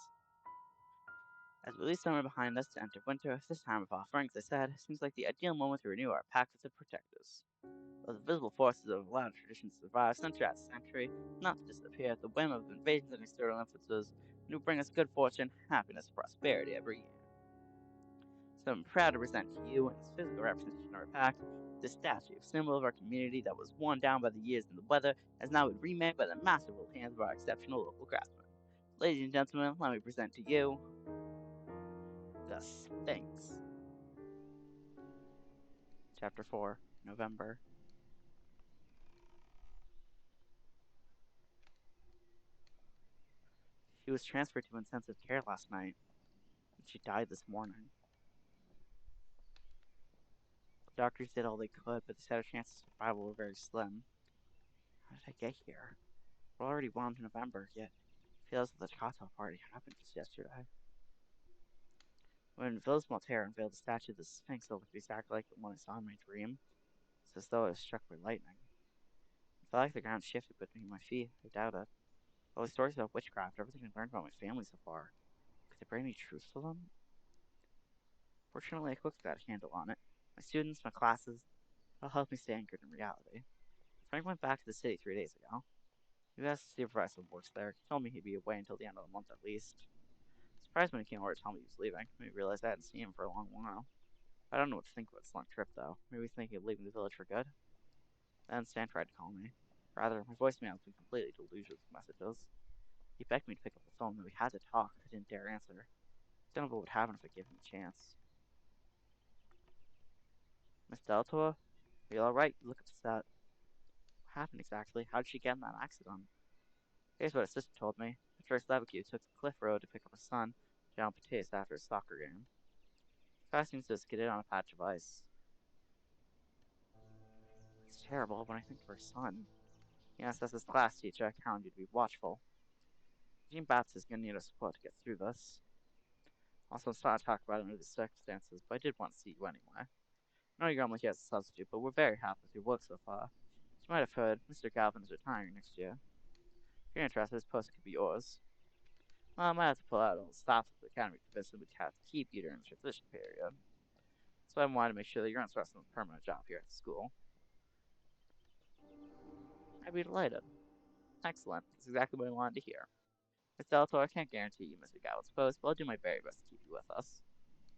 As we leave summer behind us to enter winter, this time of offering, as I said, seems like the ideal moment to renew our pact with the protectors. Though the visible forces that have allowed tradition to survive century after century, not to disappear at the whim of invasions and external influences, and who bring us good fortune, happiness, and prosperity every year. So I'm proud to present to you, in this physical representation of our pact, this statue, symbol of our community that was worn down by the years and the weather, has now been remade by the masterful hands of our exceptional local craftsmen. Ladies and gentlemen, let me present to you the Sphinx. Chapter 4, November. She was transferred to intensive care last night, and she died this morning. The doctors did all they could, but they said her chances of survival were very slim. How did I get here? We're already well into November, yet it feels that the cocktail party happened just yesterday. When Villas Maltaire unveiled the statue of the Sphinx, it looked exactly like the one I saw in my dream. It's as though it was struck by lightning. It felt like the ground shifted beneath my feet. I doubt it. All the stories about witchcraft, everything I've learned about my family so far, could they bring me truth to them? Fortunately, I quickly got a handle on it. My students, my classes, all helped me stay anchored in reality. Frank went back to the city 3 days ago. He asked the supervisor who works there. He told me he'd be away until the end of the month at least. Surprised when he came over to tell me he was leaving. Made me realize I hadn't seen him for a long while. I don't know what to think about this long trip, though. Maybe he's thinking of leaving the village for good? Then Stan tried to call me. Rather, my voicemail has been completely deluged with messages. He begged me to pick up the phone, though we had to talk. I didn't dare answer. I don't know what would happen if I gave him a chance. Miss Deltor? Are you alright? You look upset. What happened exactly? How did she get in that accident? Here's what his sister told me. Patrice Lebeque took the Cliff Road to pick up his son, John Batiste, after his soccer game. The car seems to have skidded on a patch of ice. It's terrible when I think of her son. Yes, as his class teacher, I count you to be watchful. Jean Baptiste is going to need our support to get through this. Also, I'm sorry to talk about it under the circumstances, but I did want to see you anyway. I know you're only here as a substitute, but we're very happy with your work so far. As you might have heard, Mr. Galvin is retiring next year. If you're interested, his post could be yours. Well, I might have to pull out all the stops at the academy to convince them we'd have to keep you during the transition period. So I wanted to make sure that you're interested in a permanent job here at the school. I'd be delighted. Excellent. That's exactly what I wanted to hear. Miss Delator, I can't guarantee you Mr. Gallows post, but I'll do my very best to keep you with us.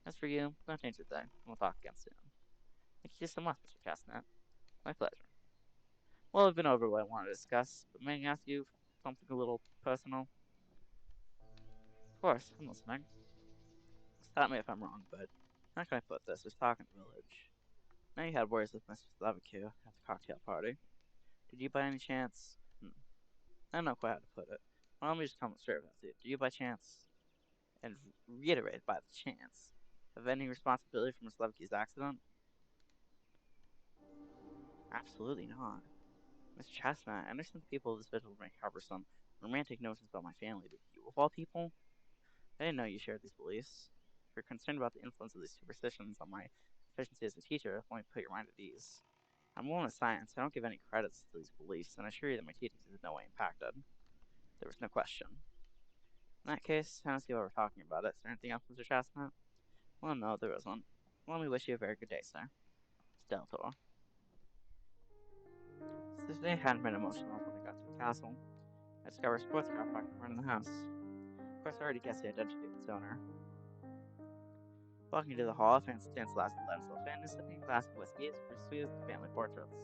As for you, don't change a thing, and we'll talk again soon. Thank you so much, Mr. Chestnut. My pleasure. Well, I've been over what I wanted to discuss, but may I ask you something a little personal? Of course, I'm listening. Stop me if I'm wrong, but how can I put this? There's talk in the village. Now you had words with Mr. Slavicu at the cocktail party. Did you by any chance? I don't know quite how to put it. Well, let me just come straight with you. Do you by chance, and reiterate by the chance, have any responsibility for Miss Slavicu's accident? Absolutely not. Miss Chestnut, I understand the people of this village may harbor some romantic notions about my family, but you, of all people, I didn't know you shared these beliefs. If you're concerned about the influence of these superstitions on my efficiency as a teacher, let me put your mind at ease. I'm a woman of science, so I don't give any credits to these beliefs, and I assure you that my teachings is in no way impacted. There was no question. In that case, I don't see why we're talking about it. Is there anything else, Mr. Chestnut? Well, no, there isn't. Let me wish you a very good day, sir. Skeletor. So today hadn't been emotional when I got to the castle. I discovered a sports car parked in front of the house. Of course, I already guessed the identity of its owner. Walking into the hall, I found Stanislaus let himself in and sipping a glass of whiskey as he pursues the family portraits.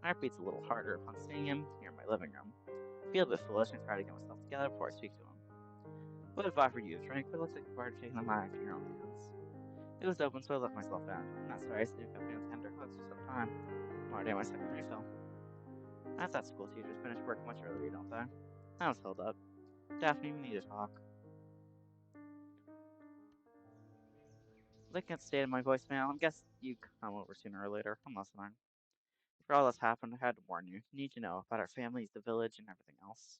My heart beats a little harder upon seeing him here in my living room. I feel a bit foolish and try to get myself together before I speak to him. What if I offered you a drink, but it looks like you've already taken the matter into your own hands. It was open, so I left myself in. I'm not sorry I stayed up in tender hooks for some time. I'm already on my second refill. I thought school teachers finish work much earlier, don't they? I was held up. Daphne, we need to talk. Looking at the state of my voicemail, I guess you'd come over sooner or later. I'm listening. For all that's happened, I had to warn you. You need to know about our families, the village, and everything else.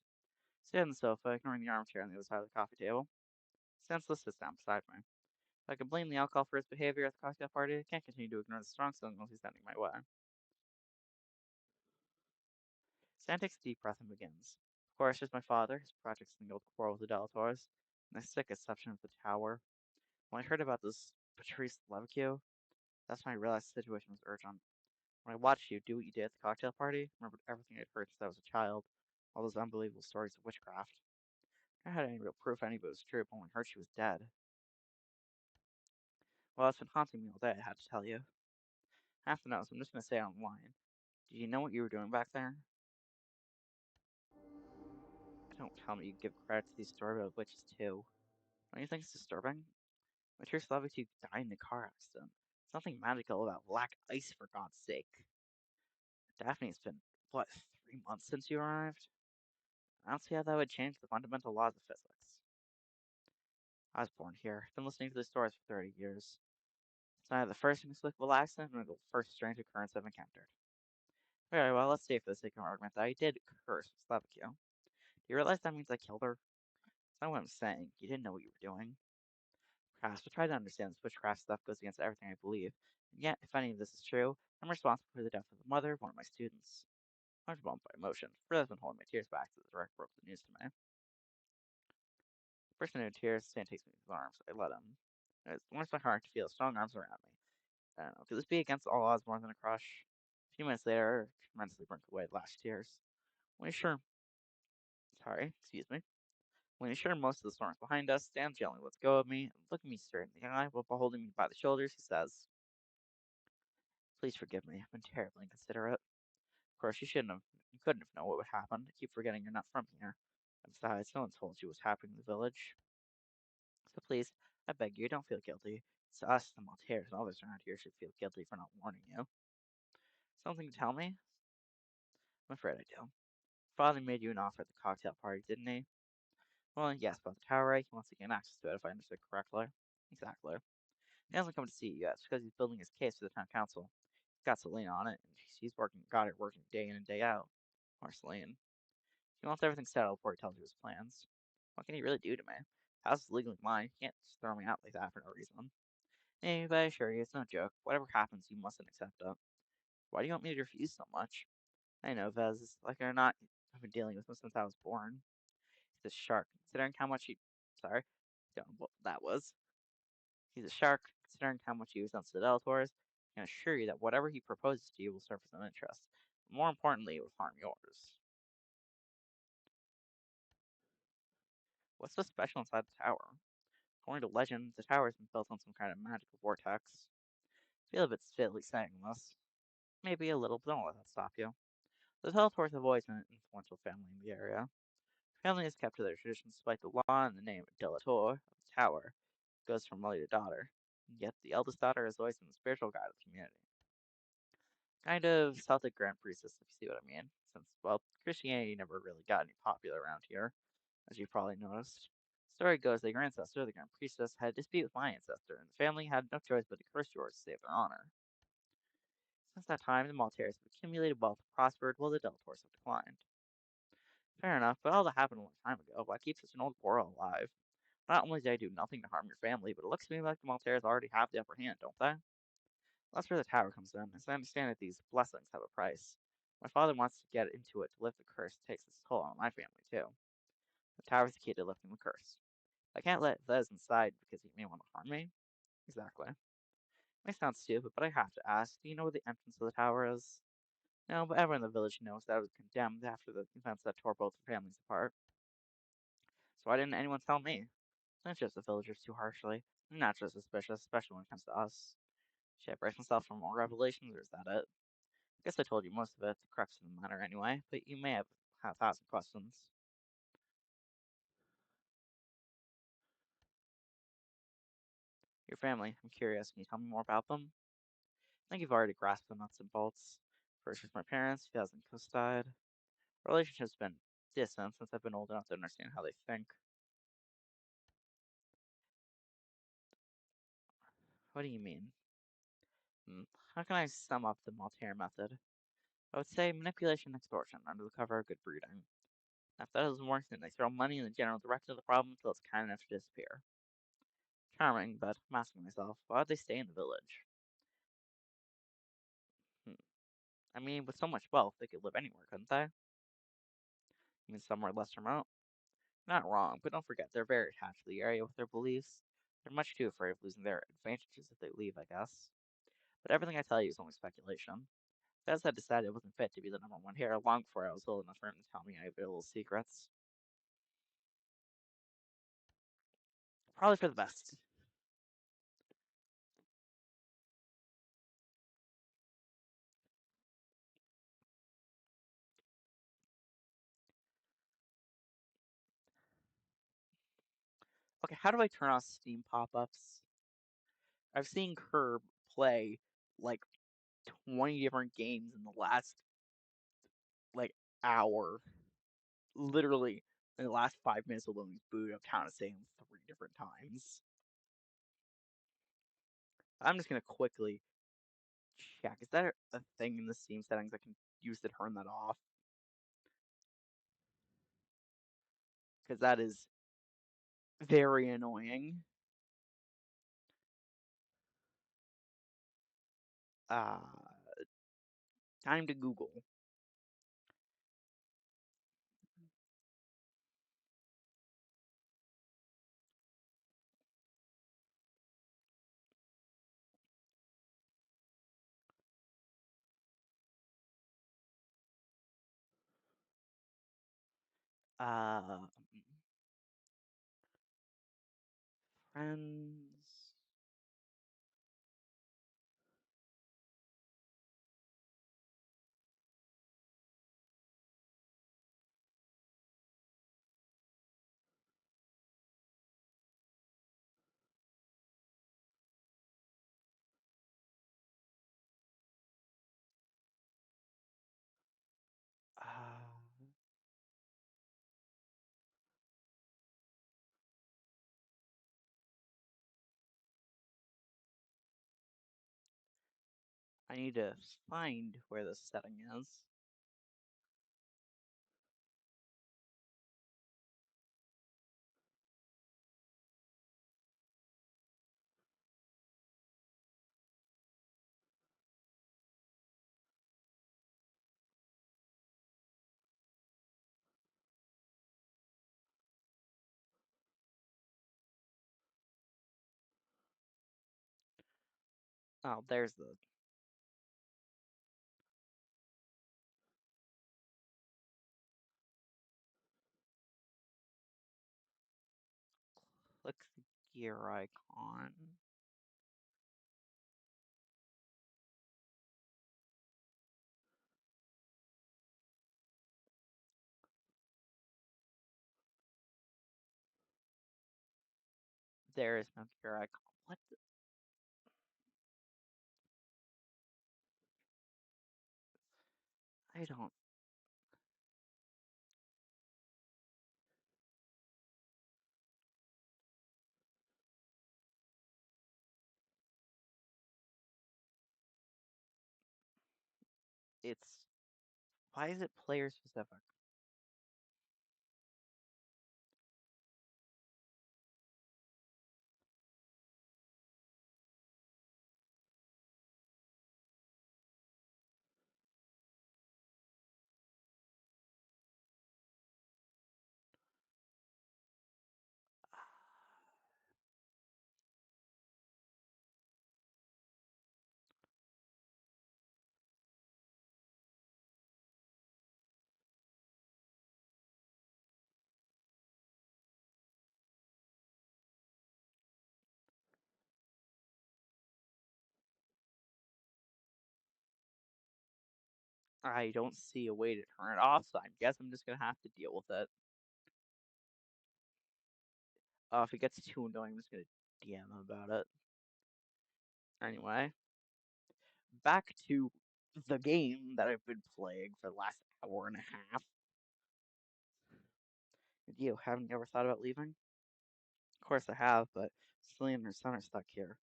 Sit on the sofa, ignoring the armchair on the other side of the coffee table. Senseless sits down beside me. If I can blame the alcohol for his behavior at the cocktail party, I can't continue to ignore the strong signals he's sending my way. Stan takes a deep breath and begins. Of course, there's my father, his projects and the old quarrel with the Delators, and the sick exception of the tower. When I heard about this Patrice Levicu, that's when I realized the situation was urgent. When I watched you do what you did at the cocktail party, remembered everything I'd heard since I was a child, all those unbelievable stories of witchcraft. I had any real proof any of it was true, but when I heard she was dead. Well, it's been haunting me all day, I had to tell you. I have to know, so I'm just gonna say it online. Did you know what you were doing back there? Don't tell me you give credit to these stories about witches too. Don't you think it's disturbing? Mature Slavic died in a car accident. There's nothing magical about black ice for God's sake. Daphne, it's been, what, 3 months since you arrived? I don't see how that would change the fundamental laws of physics. I was born here. I've been listening to the stories for 30 years. It's neither the first inexplicable accident nor the first strange occurrence I've encountered. Very well, let's say for the sake of argument that I did curse Slavicu. Do you realize that means I killed her? That's not what I'm saying. You didn't know what you were doing. Perhaps, but try to understand this witchcraft stuff goes against everything I believe. And yet, if any of this is true, I'm responsible for the death of the mother of one of my students. I'm overwhelmed by emotion. Really has been holding my tears back as the director broke the news to me. Bursting into tears, Stan takes me in his arms. I let him. It warms my heart to feel strong arms around me. I don't know, could this be against all odds more than a crush? A few minutes later, I tremendously burnt away the last tears. When he's sure, excuse me. When he's sure most of the storm is behind us, Stan gently lets go of me and looking me straight in the eye while holding me by the shoulders, he says, "Please forgive me. I've been terribly inconsiderate. Of course, you couldn't have known what would happen. I keep forgetting you're not from here. And besides, no one told you what's happening in the village. So please, I beg you, don't feel guilty. It's us, the Malters, and others around here should feel guilty for not warning you. Something to tell me? I'm afraid I do. Father made you an offer at the cocktail party, didn't he? Well, yes, about the tower, right? He wants to gain access to it, if I understood correctly. Exactly. He hasn't come to see you yet. It's because he's building his case for the town council. He's got Celine on it, and got it working day in and day out. Or Celine. He wants everything settled before he tells you his plans. What can he really do to me? The house is legally mine. He can't just throw me out like that for no reason. Hey, but I assure you, it's no joke. Whatever happens, you mustn't accept it. Why do you want me to refuse so much? I know, Vez. Like or not, I've been dealing with him since I was born. He's a shark, considering how much he. Sorry, don't know what that was. He's a shark, considering how much he was on Sedell Taurus. I can assure you that whatever he proposes to you will serve his own interest. More importantly, it would harm yours. What's so special inside the tower? According to legend, the tower has been built on some kind of magical vortex. I feel a bit silly saying this. Maybe a little, but don't let that stop you. The Teletors have always been an influential family in the area. The family has kept to their traditions despite the law, and the name Delator of the tower goes from mother to daughter. Yet the eldest daughter has always been the spiritual guide of the community. Kind of Celtic Grand Priestess, if you see what I mean. Since, well, Christianity never really got any popular around here, as you probably noticed. Story goes that your ancestor, the Grand Priestess, had a dispute with my ancestor, and the family had no choice but to curse yours to save their honor. Since that time, the Maltese have accumulated wealth and prospered, while the Delators have declined. Fair enough, but all that happened a long time ago. Why keep such an old quarrel alive? Not only did I do nothing to harm your family, but it looks to me like the Maltese already have the upper hand, don't they? That's where the tower comes in, as I understand that these blessings have a price. My father wants to get into it to lift the curse that takes its toll on my family, too. The tower's the key to lifting the curse. I can't let Vez inside because he may want to harm me. Exactly. May sound stupid, but I have to ask, do you know where the entrance of the tower is? No, but everyone in the village knows that it was condemned after the events that tore both families apart. So why didn't anyone tell me? Don't judge the villagers too harshly. I'm naturally suspicious, especially when it comes to us. Should I brace myself for more revelations, or is that it? I guess I told you most of it, the crux of the matter anyway, but you may have a thousand questions. Your family, I'm curious, can you tell me more about them? I think you've already grasped the nuts and bolts. First was my parents, who hasn't died. Our relationship's been distant since I've been old enough to understand how they think. What do you mean? Hmm. How can I sum up the Maltaire method? I would say manipulation and extortion under the cover of good breeding. If that doesn't work, then they throw money in the general direction of the problem until it's kind enough to disappear. Charming, but I'm asking myself, why would they stay in the village? Hmm. I mean, with so much wealth, they could live anywhere, couldn't they? You mean somewhere less remote? Not wrong, but don't forget, they're very attached to the area with their beliefs. They're much too afraid of losing their advantages if they leave, I guess. But everything I tell you is only speculation. Fez had decided I wasn't fit to be the number one here long before I was old enough for him to tell me I have little secrets. Probably for the best. Okay, how do I turn off Steam pop-ups? I've seen Curb play like 20 different games in the last like hour. Literally, in the last 5 minutes alone, he's booted up Town of Salem 3 different times. I'm just gonna quickly check. Is that a thing in the Steam settings I can use to turn that off? Because that is very annoying. Uh, time to Google. Uh, friends. I need to find where this setting is. Oh, there's the. Click the gear icon. There is no gear icon. What the? I don't. It's. Why is it player specific? I don't see a way to turn it off, so I guess I'm just gonna have to deal with it. If it gets too annoying, I'm just gonna DM him about it. Anyway, back to the game that I've been playing for the last hour and a half. Haven't you ever thought about leaving? Of course I have, but Celine and her son are stuck here.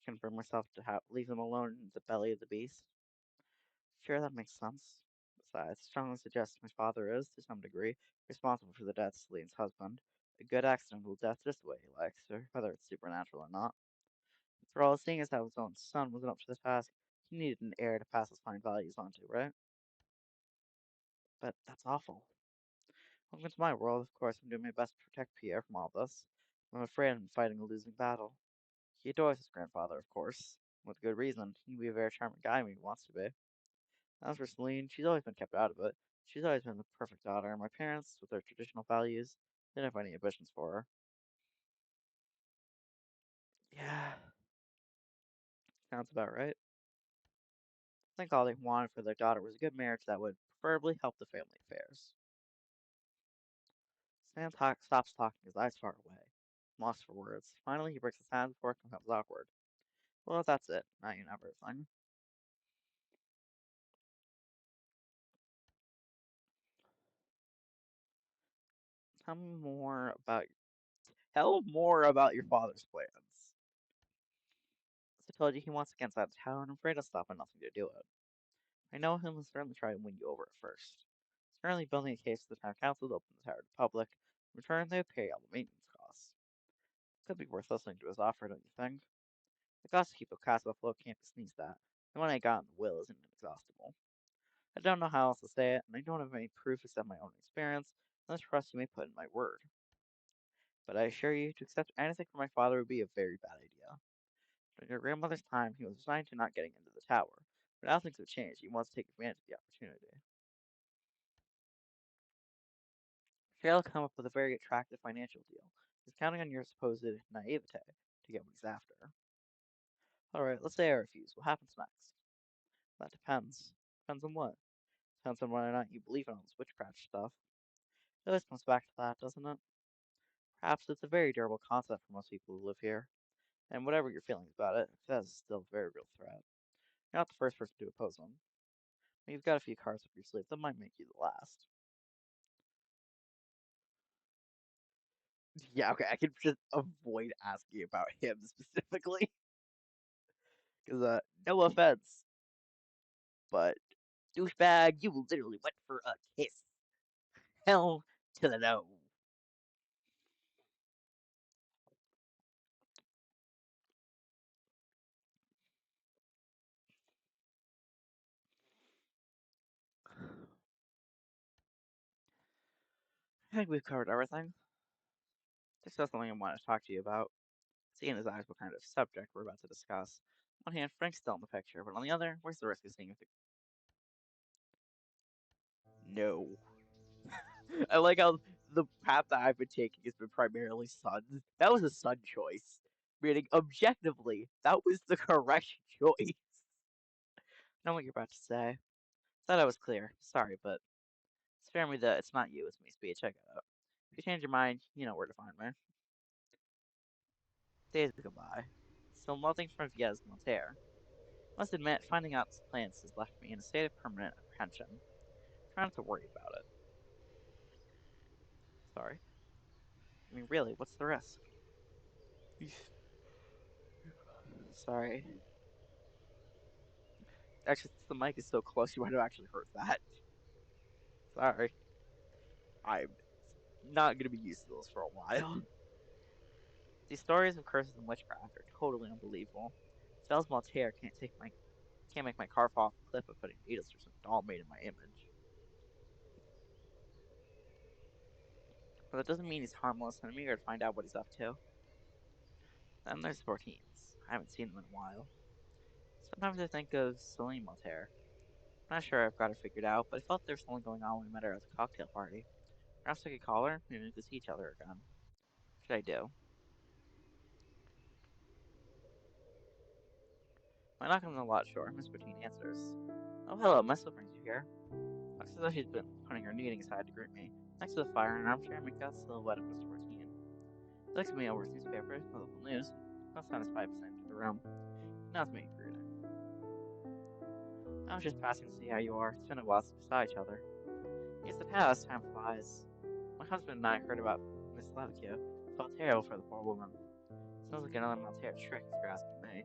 I can bring myself to leave them alone in the belly of the beast. Sure, that makes sense. Besides, strongly suggest my father is, to some degree, responsible for the death of Celine's husband. A good accidental death just the way he likes her, whether it's supernatural or not. For all, seeing as how his own son wasn't up to the task, he needed an heir to pass his fine values on to, right? But that's awful. Welcome to my world, of course I'm doing my best to protect Pierre from all this. I'm afraid I'm fighting a losing battle. He adores his grandfather, of course. With good reason. He can be a very charming guy when he wants to be. As for Celine, she's always been kept out of it. She's always been the perfect daughter, and my parents, with their traditional values, didn't have any ambitions for her. Yeah, sounds about right. I think all they wanted for their daughter was a good marriage that would preferably help the family affairs. Stops talking, his eyes far away. Lost for words. Finally, he breaks his hand before it becomes awkward. Well, that's it. Now you know everything. Tell me more about Tell more about your father's plans. As I told you, he wants to get inside the tower, and I'm afraid I'll stop at nothing to do it. I know him and certainly try to win you over at first. He's currently building a case for the town council to open the tower to the public. In return, they would pay all the maintenance costs. Could be worth listening to his offer, don't you think? The cost to keep a castle afloat can't be sneezed at. The money I got in the will isn't inexhaustible. I don't know how else to say it, and I don't have any proof except my own experience, and the trust you may put in my word. But I assure you, to accept anything from my father would be a very bad idea. During your grandmother's time, he was resigned to not getting into the tower, but now things have changed. He wants to take advantage of the opportunity. Shale come up with a very attractive financial deal. He's counting on your supposed naivete to get what he's after. Alright, let's say I refuse. What happens next? That depends. Depends on what? Depends on whether or not you believe in all this witchcraft stuff. It always comes back to that, doesn't it? Perhaps it's a very durable concept for most people who live here. And whatever your feelings about it, that is still a very real threat. You're not the first person to oppose them. But you've got a few cards up your sleeve that might make you the last. Yeah, okay, I can just avoid asking about him specifically. Because, no offense, but douchebag, you literally went for a kiss. Hell to the no. I think we've covered everything. There's still something I want to talk to you about. Seeing his eyes, what kind of subject we're about to discuss. On one hand, Frank's still in the picture, but on the other, where's the risk of seeing if it... No. I like how the path that I've been taking has been primarily sun. That was a sun choice. Meaning, objectively, that was the correct choice. I know what you're about to say. Thought I was clear. Sorry, but spare me the "it's not you, it's me" speech. I got it. If you change your mind, you know where to find me. Days go by. Still nothing from Viez Monterre. Must admit, finding out this plans has left me in a state of permanent apprehension. Try not to worry about it. Sorry. I mean, really, what's the risk? Sorry. Actually, since the mic is so close, you might have actually heard that. Sorry. I'm not gonna be used to this for a while. These stories of curses and witchcraft are totally unbelievable. Vels Maltaire can't make my car fall off a cliff by putting needles through some doll made in my image. But that doesn't mean he's harmless, and I'm eager to find out what he's up to. Then there's Sportines. I haven't seen them in a while. Sometimes I think of Celine Maltaire. I'm not sure I've got her figured out, but I felt there was something going on when we met her at the cocktail party. Perhaps I could call her, maybe we could see each other again. What should I do? When I knock on the lodge door, Miss Bertine answers. Oh, hello, Miss, what brings you here? Looks as though she's been putting her knitting aside to greet me. Next to the fire in an armchair, make out the silhouette of Mr. Bertine. He looks at me over his newspaper, the local news, puffs on his pipe as I enter the room. He nods me a greeting. I was just passing to see how you are. It's been a while since we saw each other. Yes, it has. Time flies. My husband and I heard about Miss Levique. Felt terrible for the poor woman. Sounds like another Maltaire trick, if you're asking me.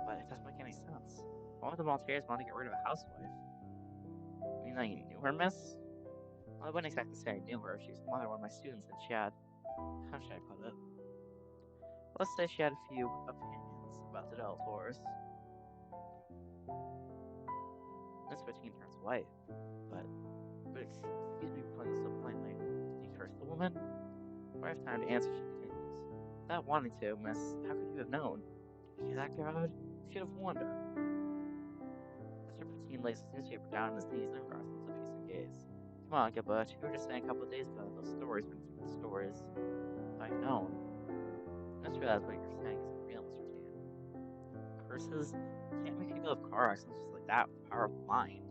But it doesn't make any sense. Why would the Maltaires want to get rid of a housewife? I mean, that you knew her, miss? Well, I wouldn't exactly say I knew her. She was the mother of one of my students, and she had... How should I put it? Let's say she had a few opinions about the Delators. Miss Bettine turns white. But excuse me for putting this so plainly. Did you curse the woman? Before I have time to answer, she continues. Without wanting to, miss, how could you have known? Did you hear that, God? You should have warned her. Mr. Bettine lays his newspaper down on his knees and regards him with a piece of gaze. Come on, Gilbert. You were just saying a couple of days ago that those stories were nothing but stories. If I'd known. I just realized what you're saying isn't real, Mr. Tan. Curses can't make people have car accidents just like that with the power of mind.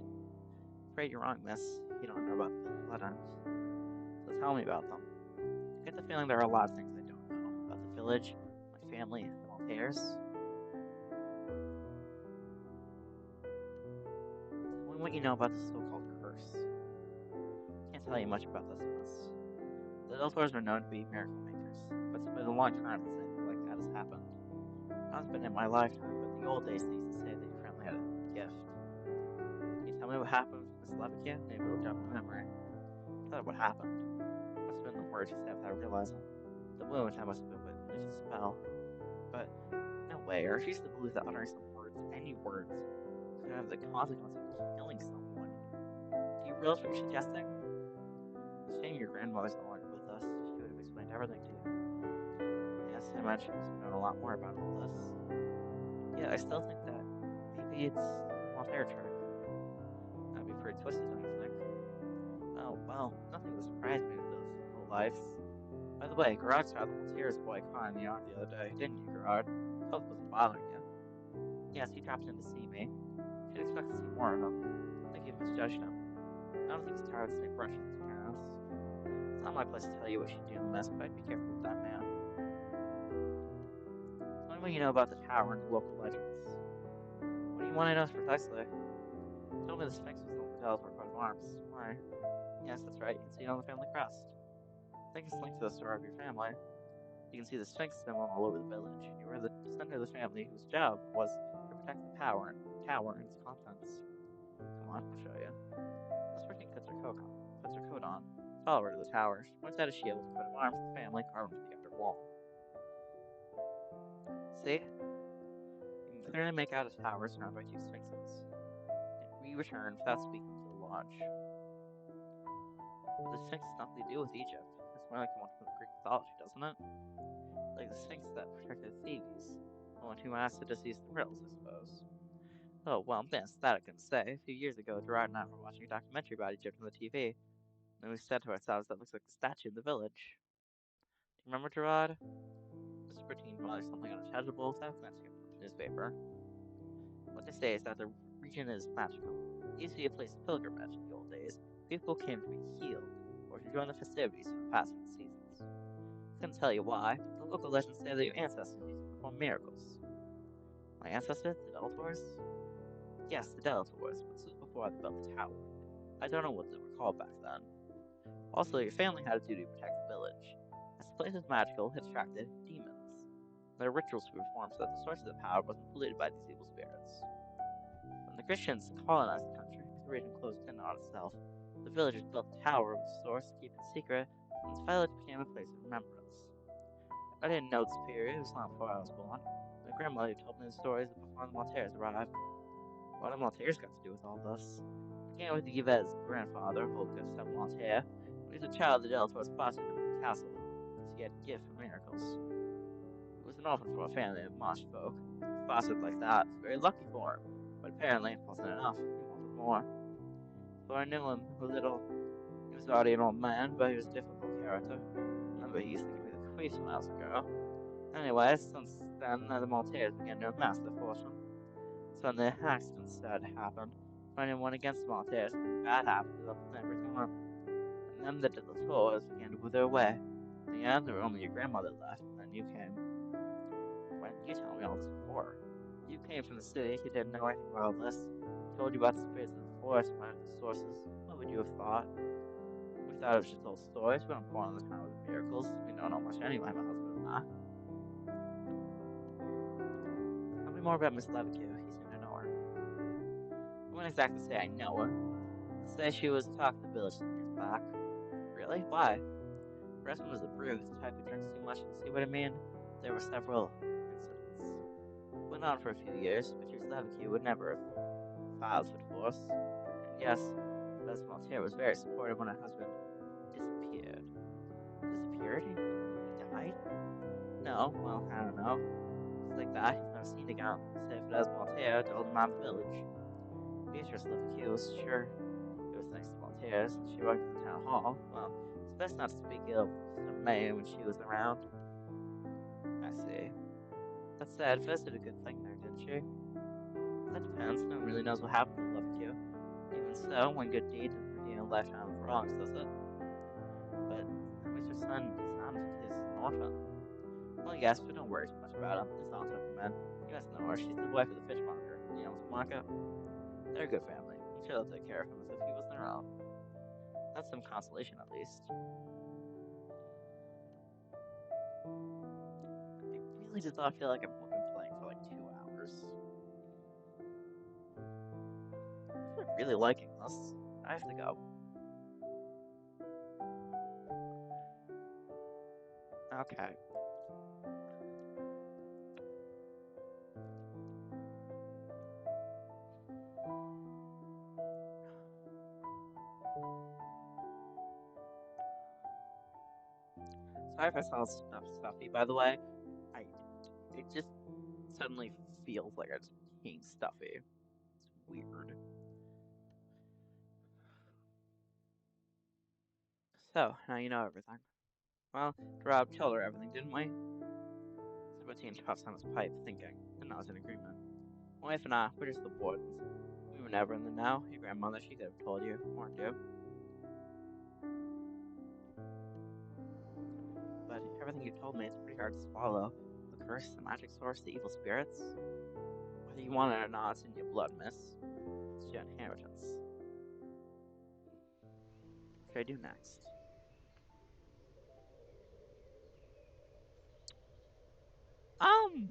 Afraid you're wrong, miss. You don't know about the Bloodhounds. So tell me about them. I get the feeling there are a lot of things I don't know. About the village, my family, the Maltaires. Tell me what you know about the so-called curse. Can't tell you much about this, miss. The Deltors are known to be miracle makers, but it's been a long time since anything like that has happened. Not has been in my lifetime, but in the old days they used to say that your family had a gift. Can you tell me what happened with Miss Levique? Maybe it'll jog my memory. I thought what happened. Must have been the words she said without realizing. The wound I must have been with a religious spell. But no way, I refuse to believe that uttering some words, any words, could have the consequence of killing someone. Do you realize what you're suggesting? It's a shame your grandmother's no longer with us. She would have explained everything to you. Yes, I imagine she must have known a lot more about all this. Yeah, I still think that maybe it's a Maltaire trick. That'd be pretty twisted, don't you think? Oh, well, nothing would surprise me with those whole lives. By the way, Gerard saw the Maltaire's boy caught in the yard the other day, didn't you, Gerard? Hope wasn't bothering you. Yes, he dropped in to see me. Should expect to see more of him. I think you've misjudged him. I don't think he's tired of the same brush with his parents. It's not my place to tell you what you should do, miss, but I'd be careful with that man. Tell me what you know about the tower and the local legends. What do you want to know precisely? You told me the Sphinx was the Delator coat of arms. Why? Yes, that's right. You can see it on the family crest. I think it's linked to the story of your family. You can see the Sphinx symbol all over the village. You were the descendant of the family whose job was to protect the tower and its contents. Come on, I'll show you. Miss Working puts her coat on. Follow her to the tower. She points out a shield with a coat of arms of the family carved into the outer wall. See? You can clearly make out a tower surrounded by two sphinxes. We return without speaking to the lodge. But the Sphinx has nothing to do with Egypt. It's more like the one from the Greek mythology, doesn't it? Like the Sphinx that protected Thebes. The one who asked to seize the thrills, I suppose. Oh, well, that's that I can say. A few years ago, Gerard and I were watching a documentary about Egypt on the TV, and we said to ourselves that looks like the statue in the village. Do you remember, Gerard? Mr. Bertine probably something unintelligible without glancing at the newspaper. What they say is that the region is magical. It used to be a place of pilgrimage in the old days. People came to be healed, or to join the festivities for the passing of the seasons. Couldn't tell you why, but the local legends say that your ancestors used to perform miracles. My ancestors, the Delators? Yes, the Delators, but this was before they built the tower. I don't know what they were called back then. Also, your family had a duty to protect the village. As the place was magical, it attracted demons. There were rituals to be performed so that the source of the power wasn't polluted by these evil spirits. When the Christians colonized the country, the region closed in on itself. The villagers built a tower with the source to keep it secret, and its village became a place of remembrance. I didn't know this period, it was long before I was born. My grandmother told me the stories before the Maltese arrived. What have Maltese got to do with all this? It began with Yvette's grandfather, old Gustave Maltaire. When he was a child, the Delator's fostered him in the castle, because he had a gift for miracles. He was an orphan from a family of marsh folk. Fostered like that, was very lucky for him, but apparently it wasn't enough. He wanted more. So I knew him a little. He was already an old man, but he was a difficult character. Remember, he used to give me the creeps when I was a girl. Anyway, since then, the Maltese began to amass their fortune. So when the accident started to happen, fighting one against the Maltese, something bad happened to them every time. And then the Delators began to wither away. In the end, there were only your grandmother left, and then you came. Why didn't you tell me all this before? You came from the city, you didn't know anything about all this. I told you about the spirits of the forest, about the sources. What would you have thought? We thought it was just old stories. We weren't born in the time of the miracles. We don't know much anyway, my husband and I. Tell me more about Miss Levick. You seem to know her. I wouldn't exactly say I know her. I'd say she was the talk of the village some years back. Really? Why? Her husband was a bruise, the type who drinks too much. See what I mean? There were several incidents. It went on for a few years, but Miss Levick would never have filed for divorce. And yes, Miss Maltaire was very supportive when her husband disappeared. Disappeared? He died? No, well, I don't know. It's like that. He's never seen again. Save for as Maltaire told him out of the village. Beatrice Levick was sure it was next to Maltaire's, and she worked at the town hall. Well, it's best not to speak ill of Sister May when she was around. I see. That said, Fez did a good thing there, didn't she? That depends. No one really knows what happened to Levick. Even so, one good deed doesn't redeem a lifetime of wrongs, does it? But that means her son is an orphan. Well, yes, but don't worry too much about him. His aunt took him in. You guys know her. She's the wife of the fishmonger. You know, Tamaka. They're a good family. I'm sure they'll take care of him as if he was their own. That's some consolation, at least. I really did not feel like I've been playing for like 2 hours. I'm really liking this. I have to go. Okay. Sorry if I sound stuffy, by the way. I it just suddenly feels like I just became stuffy. It's weird. So, now you know everything. Well, Rob told her everything, didn't we? Sebastian puffs on his pipe, thinking, and nods in agreement. My wife and I, we're just the Bordens. We were never in the know. Your grandmother, she could have told you, weren't you? But everything you told me, it's pretty hard to swallow. The curse, the magic source, the evil spirits. Whether you want it or not, it's in your blood, miss. It's your inheritance. What should I do next? Um,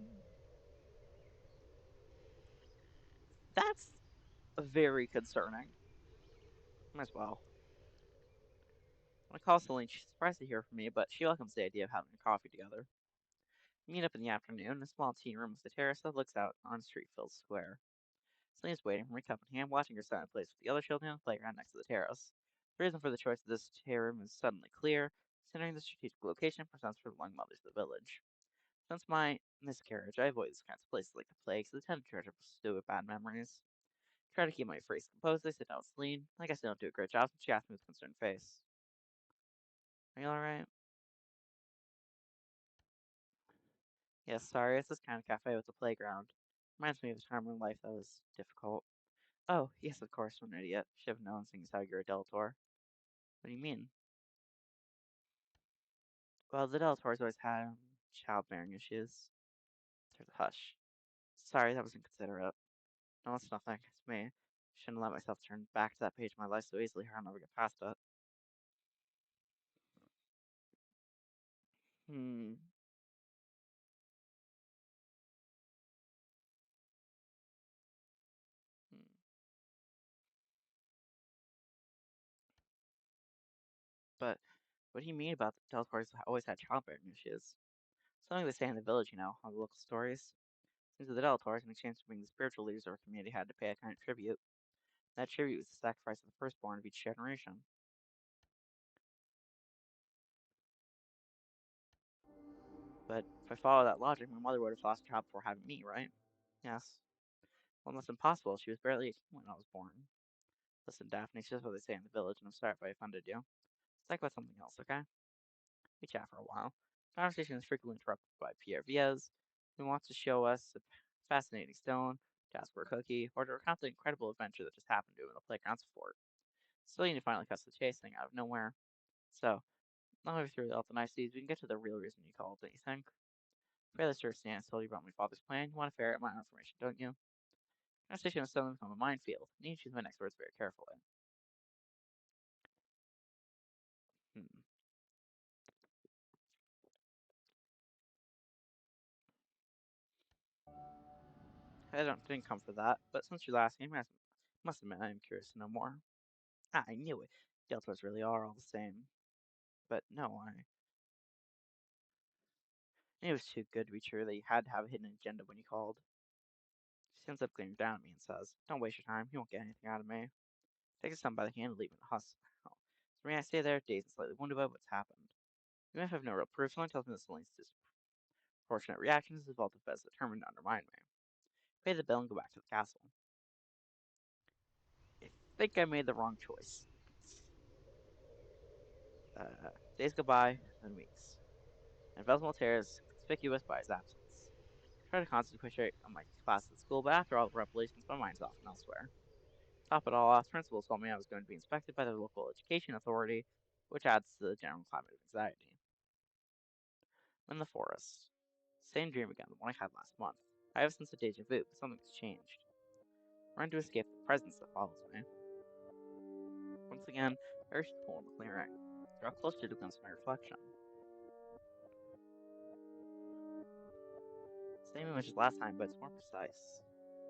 that's very concerning. Might as well. When I call Celine, she's surprised to hear from me, but she welcomes the idea of having a coffee together. We meet up in the afternoon in a small tea room with a terrace that looks out on a street filled square. Celine's waiting for me, cup in hand, watching her son plays with the other children on the playground next to the terrace. The reason for the choice of this tea room is suddenly clear, considering the strategic location presents for the young mothers of the village. Since my miscarriage, I avoid these kinds of places like the plague, so they tend to treasure pursue with bad memories. Try to keep my face composed. I sit down with Celine. I guess I don't do a great job, since she asked me with a concerned face. Are you alright? Yes, sorry, it's this kind of cafe with a playground. Reminds me of a time in life that was difficult. Oh, yes, of course, I'm an idiot. Should have known, seeing as how you're a Delator. What do you mean? Well, the Delators always had childbearing issues. There's a hush. Sorry, that was inconsiderate. No, it's nothing. It's me. Shouldn't let myself turn back to that page of my life so easily, or I'll never get past it. Hmm. Hmm. But what do you mean about the Delators always had childbearing issues? Something they say in the village, on the local stories. Seems that the Delators, in exchange for being the spiritual leaders of our community, had to pay a kind of tribute. That tribute was the sacrifice of the firstborn of each generation. But if I follow that logic, my mother would have lost a child before having me, right? Yes. Well, that's impossible. She was barely 18 when I was born. Listen, Daphne, it's just what they say in the village, and I'm sorry if I offended you. Let's talk about something else, okay? We chat for a while. Conversation is frequently interrupted by Pierre Viez, who wants to show us a fascinating stone, to ask for a cookie, or to recount the incredible adventure that just happened to him in the playgrounds fort. Celine finally cuts the chase thing out of nowhere. So, now we've through all the niceties, we can get to the real reason you called, don't you think? Fairly sure Stan told you about my father's plan. You want to ferret my information, don't you? Conversation has suddenly become a minefield. I need to choose my next words very carefully. Hmm. Didn't come for that, but since you're asking, I must admit I am curious to know more. Ah, I knew it. Deltas really are all the same. But no, I knew it was too good to be true that you had to have a hidden agenda when you called. She ends up glaring down at me and says, "Don't waste your time. You won't get anything out of me." Takes his son by the hand and leaving the house. So for me, I stay there, dazed and slightly wounded by what's happened. Even if I have no real proof, someone tells me that Celine's disproportionate reaction is the result of Bez determined to undermine me. Pay the bill and go back to the castle. I think I made the wrong choice. Days go by, then weeks, and Vesmalter is conspicuous by his absence. I try to concentrate on my class at school, but after all the revelations, my mind's often elsewhere. Top it all off, principal told me I was going to be inspected by the local education authority, which adds to the general climate of anxiety. I'm in the forest. Same dream again, the one I had last month. I have a sense of deja vu, but something's changed. I run to escape the presence that follows me. Once again, I reach the hole in the clearing. Draw closer to glimpse my reflection. Same image as last time, but it's more precise.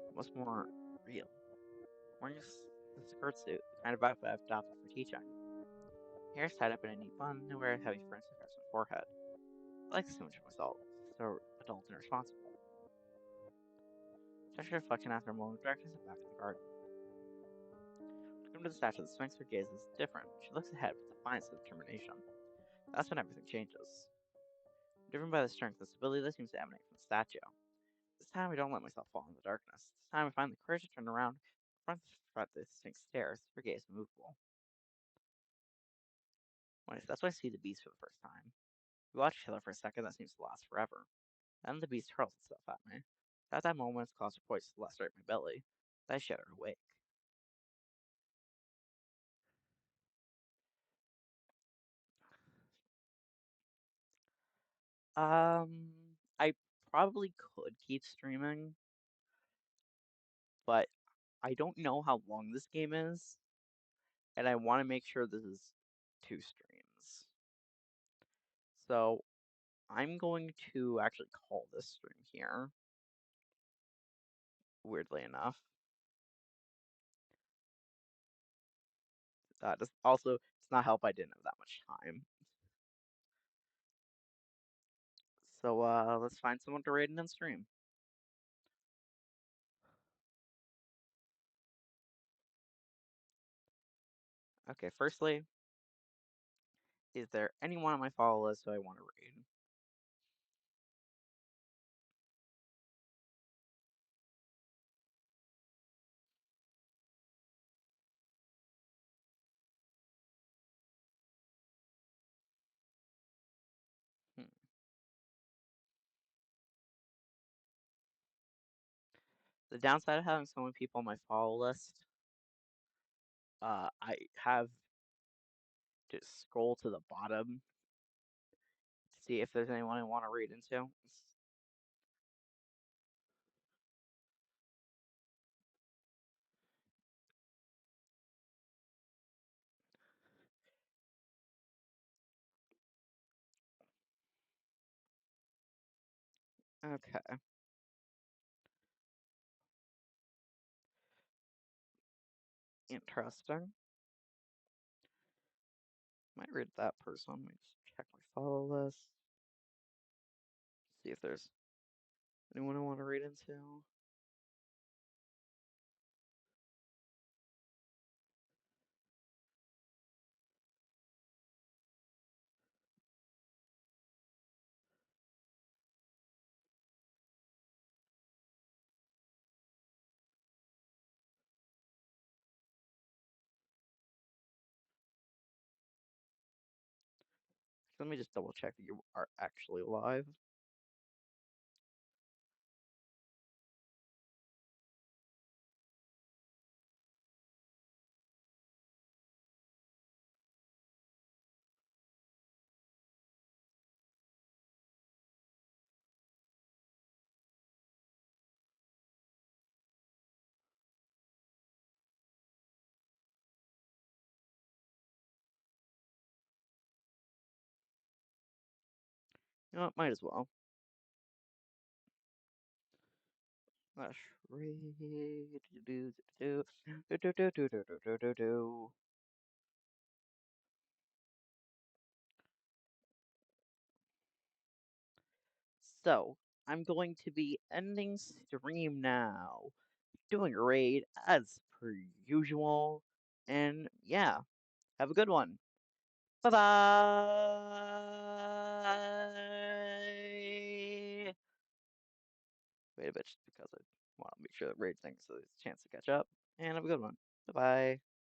Almost more real. Wearing the skirt suit, the kind of outfit I've adopted for teaching. Hair's tied up in a neat bun, and wear a heavy fringe across my forehead. I like this image of myself, so adult and responsible. Gesture reflection after a moment of darkness and back in the garden. Come to the statue of the Sphinx, her gaze is different. She looks ahead with defiance and determination. That's when everything changes. Driven by the strength and stability that seems to emanate from the statue. This time I don't let myself fall in the darkness. This time I find the courage to turn around, front the Sphinx stairs, her gaze immovable. That's when I see the beast for the first time. We watch each other for a second that seems to last forever. Then the beast hurls itself at me. At that moment, its claws are poised to lacerate my belly. I shudder awake. I probably could keep streaming, but I don't know how long this game is, and I want to make sure this is 2 streams. So I'm going to actually call this stream here, weirdly enough. Also does not help I didn't have that much time. So let's find someone to raid and stream. Okay, firstly, is there anyone on my follow list who I want to raid? The downside of having so many people on my follow list, I have to scroll to the bottom to see if there's anyone I want to read into. Okay. Interesting. Might read that person. Let me just check my follow list. See if there's anyone I want to read into. Let me just double check that you are actually live. You know what? Might as well. Let's read. So, I'm going to be ending stream now. Doing a raid as per usual. And yeah, have a good one. Bye bye. Wait a bit, just because I want to make sure that raid things so there's a chance to catch up. And have a good one. Bye bye.